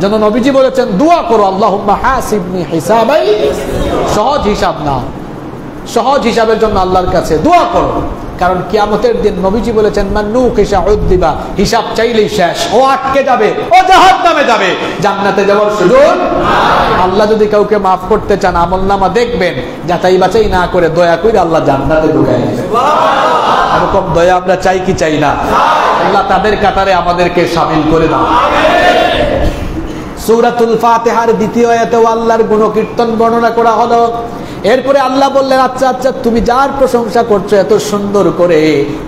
যেন নবীজি বলেছেন দোয়া করো, আল্লাহুম্মা হাসিবনি হিসাবাই, সহজ হিসাব না, সহজ হিসাবের জন্য আল্লাহর কাছে দোয়া করো। কারণ কিয়ামতের দিন নবীজি বলেছেন মান নুকিশা উযযিবা, হিসাব চাইলেই শেষ, ও আটকে যাবে, ও জাহান্নামে যাবে, জান্নাতে যাওয়ার সুযোগ নাই। আল্লাহ যদি কাউকে মাফ করতে চান আমলনামা দেখবেন, যাচাই বাছাই না করে দয়া করে আল্লাহ জান্নাতে ঢুকায় দিবেন। সুবহানাল্লাহ। এরকম দয়া আমরা চাই কি চাই না? আল্লাহ তাদের কাতারে আমাদেরকে শামিল করে দাও। সূরাতুল ফাতিহার দ্বিতীয় আয়াতে আল্লাহর গুণকীর্তন বর্ণনা করা হলো। এরপরে আল্লাহ বললেন আচ্ছা আচ্ছা তুমি যার প্রশংসা করছো এত সুন্দর করে,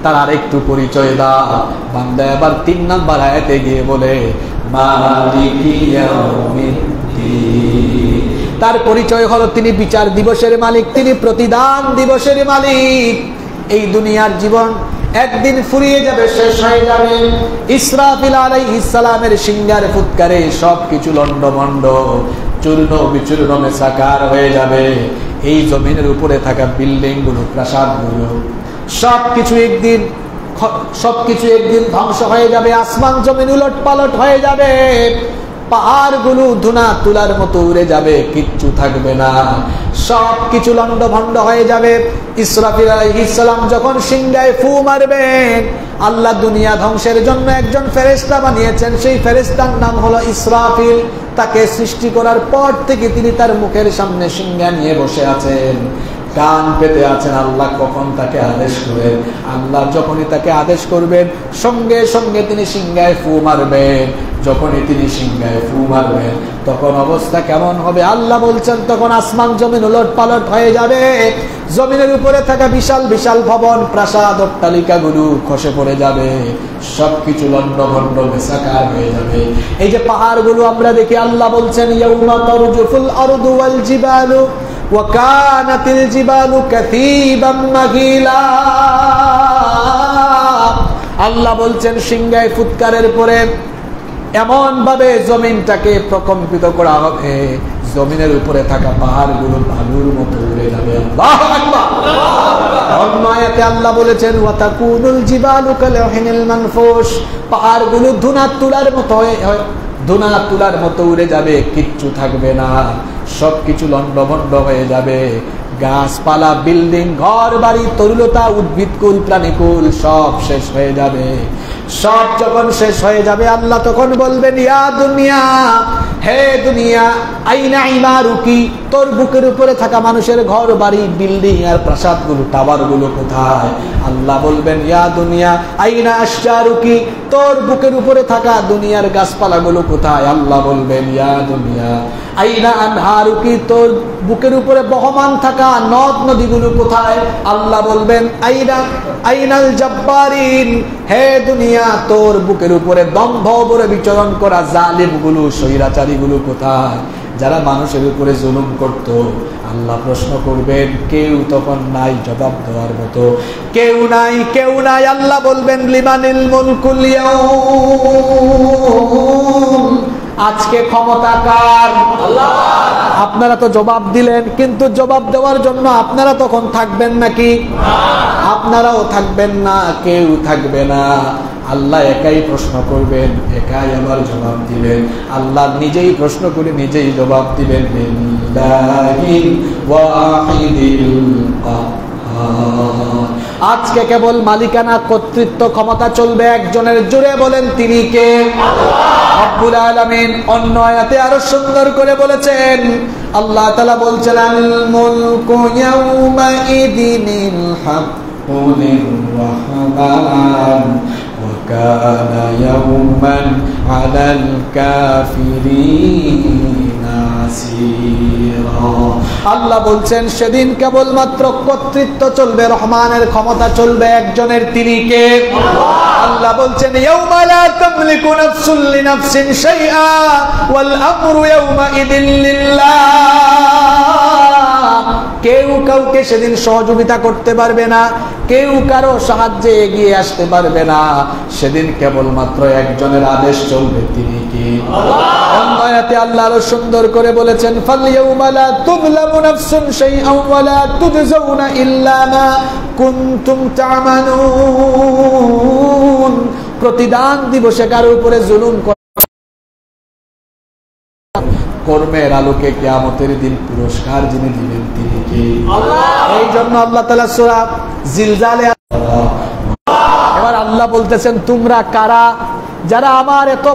তার আরেকটু পরিচয় দাও। বান্দা এবার 3 নাম্বার আয়াতে গিয়ে বলে মালিকি ইয়াউমিদ্দিন, তার পরিচয় হলো তিনি বিচার দিবসের মালিক, তিনি প্রতিদান দিবসের মালিক। এই দুনিয়ার জীবন একদিন ফুরিয়ে যাবে, শেষ হয়ে যাবে। ইসরাফিল আলাইহিস সালামের সিংহার ফুৎকারে সবকিছু লন্ডভন্ড, চূর্ণ বিচূর্ণ মেসাকার হয়ে যাবে। এই জমিনের উপরে থাকা বিল্ডিং গুলো, প্রাসাদ গুলো, সবকিছু একদিন ধ্বংস হয়ে যাবে। আসমান জমিন উলট পালট হয়ে যাবে, পাহাড়গুলো ধুনা তুলার মতো উড়ে যাবে, কিচ্ছু থাকবে না, সবকিছু লন্ডভন্ড হয়ে যাবে। ইসরাফিল আলাইহিস সালাম যখন সিংহায় ফু মারবেন, আল্লাহ দুনিয়া ধ্বংসের জন্য একজন ফেরেশতা বানিয়েছেন, সেই ফেরেশতার নাম হলো ইসরাফিল। তাকে সৃষ্টি করার পর থেকে তিনি তার মুখের সামনে সিংহা নিয়ে বসে আছেন, কান পেতে আছেন আল্লাহ কখন তাকে আদেশ করবেন। আল্লাহ যখনই তাকে আদেশ করবেন সঙ্গে সঙ্গে তিনি সিংহায় ফু মারবেন। যখনই তিনি সিংহায় ফু মারবেন তখন অবস্থা কেমন হবে আল্লাহ বলছেন, তখন আসমান জমিন উলট পালট হয়ে যাবে। জমিনের উপরে থাকা বিশাল বিশাল ভবন, প্রাসাদ, অট্টালিকাগুলো খসে পড়ে যাবে, সবকিছু লন্ডভন্ড মেসাকার হয়ে যাবে। এই যে পাহাড়গুলো আমরা দেখি, আল্লাহ বলছেন ইয়াউমা তারজুফুল আরদু ওয়াল জিবালু ওয়া কানাতিল জিবালু কাসীবাম মাগিলা। আল্লাহ বলছেন সিংহায় ফুৎকারের পরে এমন ভাবে জমিনটাকে প্রকম্পিত করা হবে, জমিনের উপরে থাকা পাহাড়গুলো বালুর মতো উড়ে যাবে। আল্লাহু আকবার। অন্য আয়াতে আল্লাহ বলেছেন ওয়া তাকুনুল জিবালু কালহিনিল মানফুশ, পাহাড়গুলো ধুনা তুলার মতো উড়ে যাবে, কিচ্ছু থাকবে না, সবকিছু লন্ডভন্ড হয়ে যাবে। গাছপালা, বিল্ডিং, ঘর বাড়ি, তরুলতা, উদ্ভিদকুল, প্রাণীকুল সব শেষ হয়ে যাবে। সব যখন শেষ হয়ে যাবে আল্লাহ তখন বলবেন ইয়া দুনিয়া, হে দুনিয়া, আইনা ইমারুকি, তোর বুকের উপরে থাকা মানুষের ঘর বাড়ি, বিল্ডিং আর প্রাসাদগুলো, টাওয়ারগুলো কোথায়? আল্লাহ বলবেন ইয়া দুনিয়া আইনা আশজারুকি, তোর বুকের উপরে থাকা দুনিয়ার গাছপালাগুলো কোথায়? আল্লাহ বলবেন ইয়া দুনিয়া আইনা আনহারুকি, তোর বুকের উপরে বহমান থাকা নদ নদীগুলো কোথায়? আল্লাহ বলবেন আইনাল জব্বারিন, হে দুনিয়া, তোর বুকের উপরে দম্ভ ভরে বিচরণ করা জালিমগুলো, স্বৈরাচারীগুলো কোথায়? যারা মানুষের উপরে জুলুম করত। আল্লাহ প্রশ্ন করবেন, কেউ তখন নাই জবাব দেওয়ার মতো, কেউ নাই, কেউ নাই। আল্লাহ বলবেন লিমানিল মুলকুল ইয়াউম, আজকে ক্ষমতা কার? আল্লাহ। আপনারা তো জবাব দিলেন, কিন্তু জবাব দেওয়ার জন্য আপনারা তখন থাকবেন নাকি? আপনারাও থাকবেন না, কেউ থাকবে না। আল্লাহ একাই প্রশ্ন করবেন, একাই আবার জবাব দিবেন। আল্লাহ নিজেই প্রশ্ন করে নিজেই জবাব দিবেন। লিল্লাহিল ওয়াহিদিল কাহ্হার, আজকে কেবল মালিকানা, কর্তৃত্ব, ক্ষমতা চলবে একজনের। জোরে বলেন তিনি কে? আল্লাহ রব্বুল আলামিন। অন্য আয়াতে আরো সুন্দর করে বলেছেন, আল্লাহ তাআলা বলছেন আল মুলকু ইয়াউমা ইদিনিল হাক্কু লির-রাহমান ওয়া কানা ইয়াওমান আলাল কাফিরিনা আসীরা। আল্লাহ বলছেন সেদিন কেবলমাত্র কর্তৃত্ব চলবে, রহমানের ক্ষমতা চলবে একজনের, তিনি কে? আল্লাহ বলছেন ইয়াউমা লা তামলিকু নাফসুন লিনাফসিন শাইআ ওয়াল আমরু ইয়াউমা ইদিন লিল্লাহ। কেউ কাউকে সেদিন সহযোগিতা করতে পারবে না, কেউ কারো সাহায্যে এগিয়ে আসতে পারবে না। সেদিন কেবলমাত্র একজনের আদেশ চলবে, তিনি কি? অন্য আয়াতে আল্লাহ আরো সুন্দর করে বলেছেন, ফালইয়াউমা লা তুযলামু নাফসুন শাইআন ওয়া লা তুজজাউনা ইল্লা মা কুনতুম তা'মালুন। প্রতিদান দিবসে কারো উপরে জুলুম কর্মের আলোকে কিয়ামতের দিন পুরস্কার যিনি দিবেন তিনি কি? আল্লাহ। এই জন্য আল্লাহ তাআলা সূরা জিলজালে এবার আল্লাহ বলতেছেন, তোমরা কারা যারা আমার এত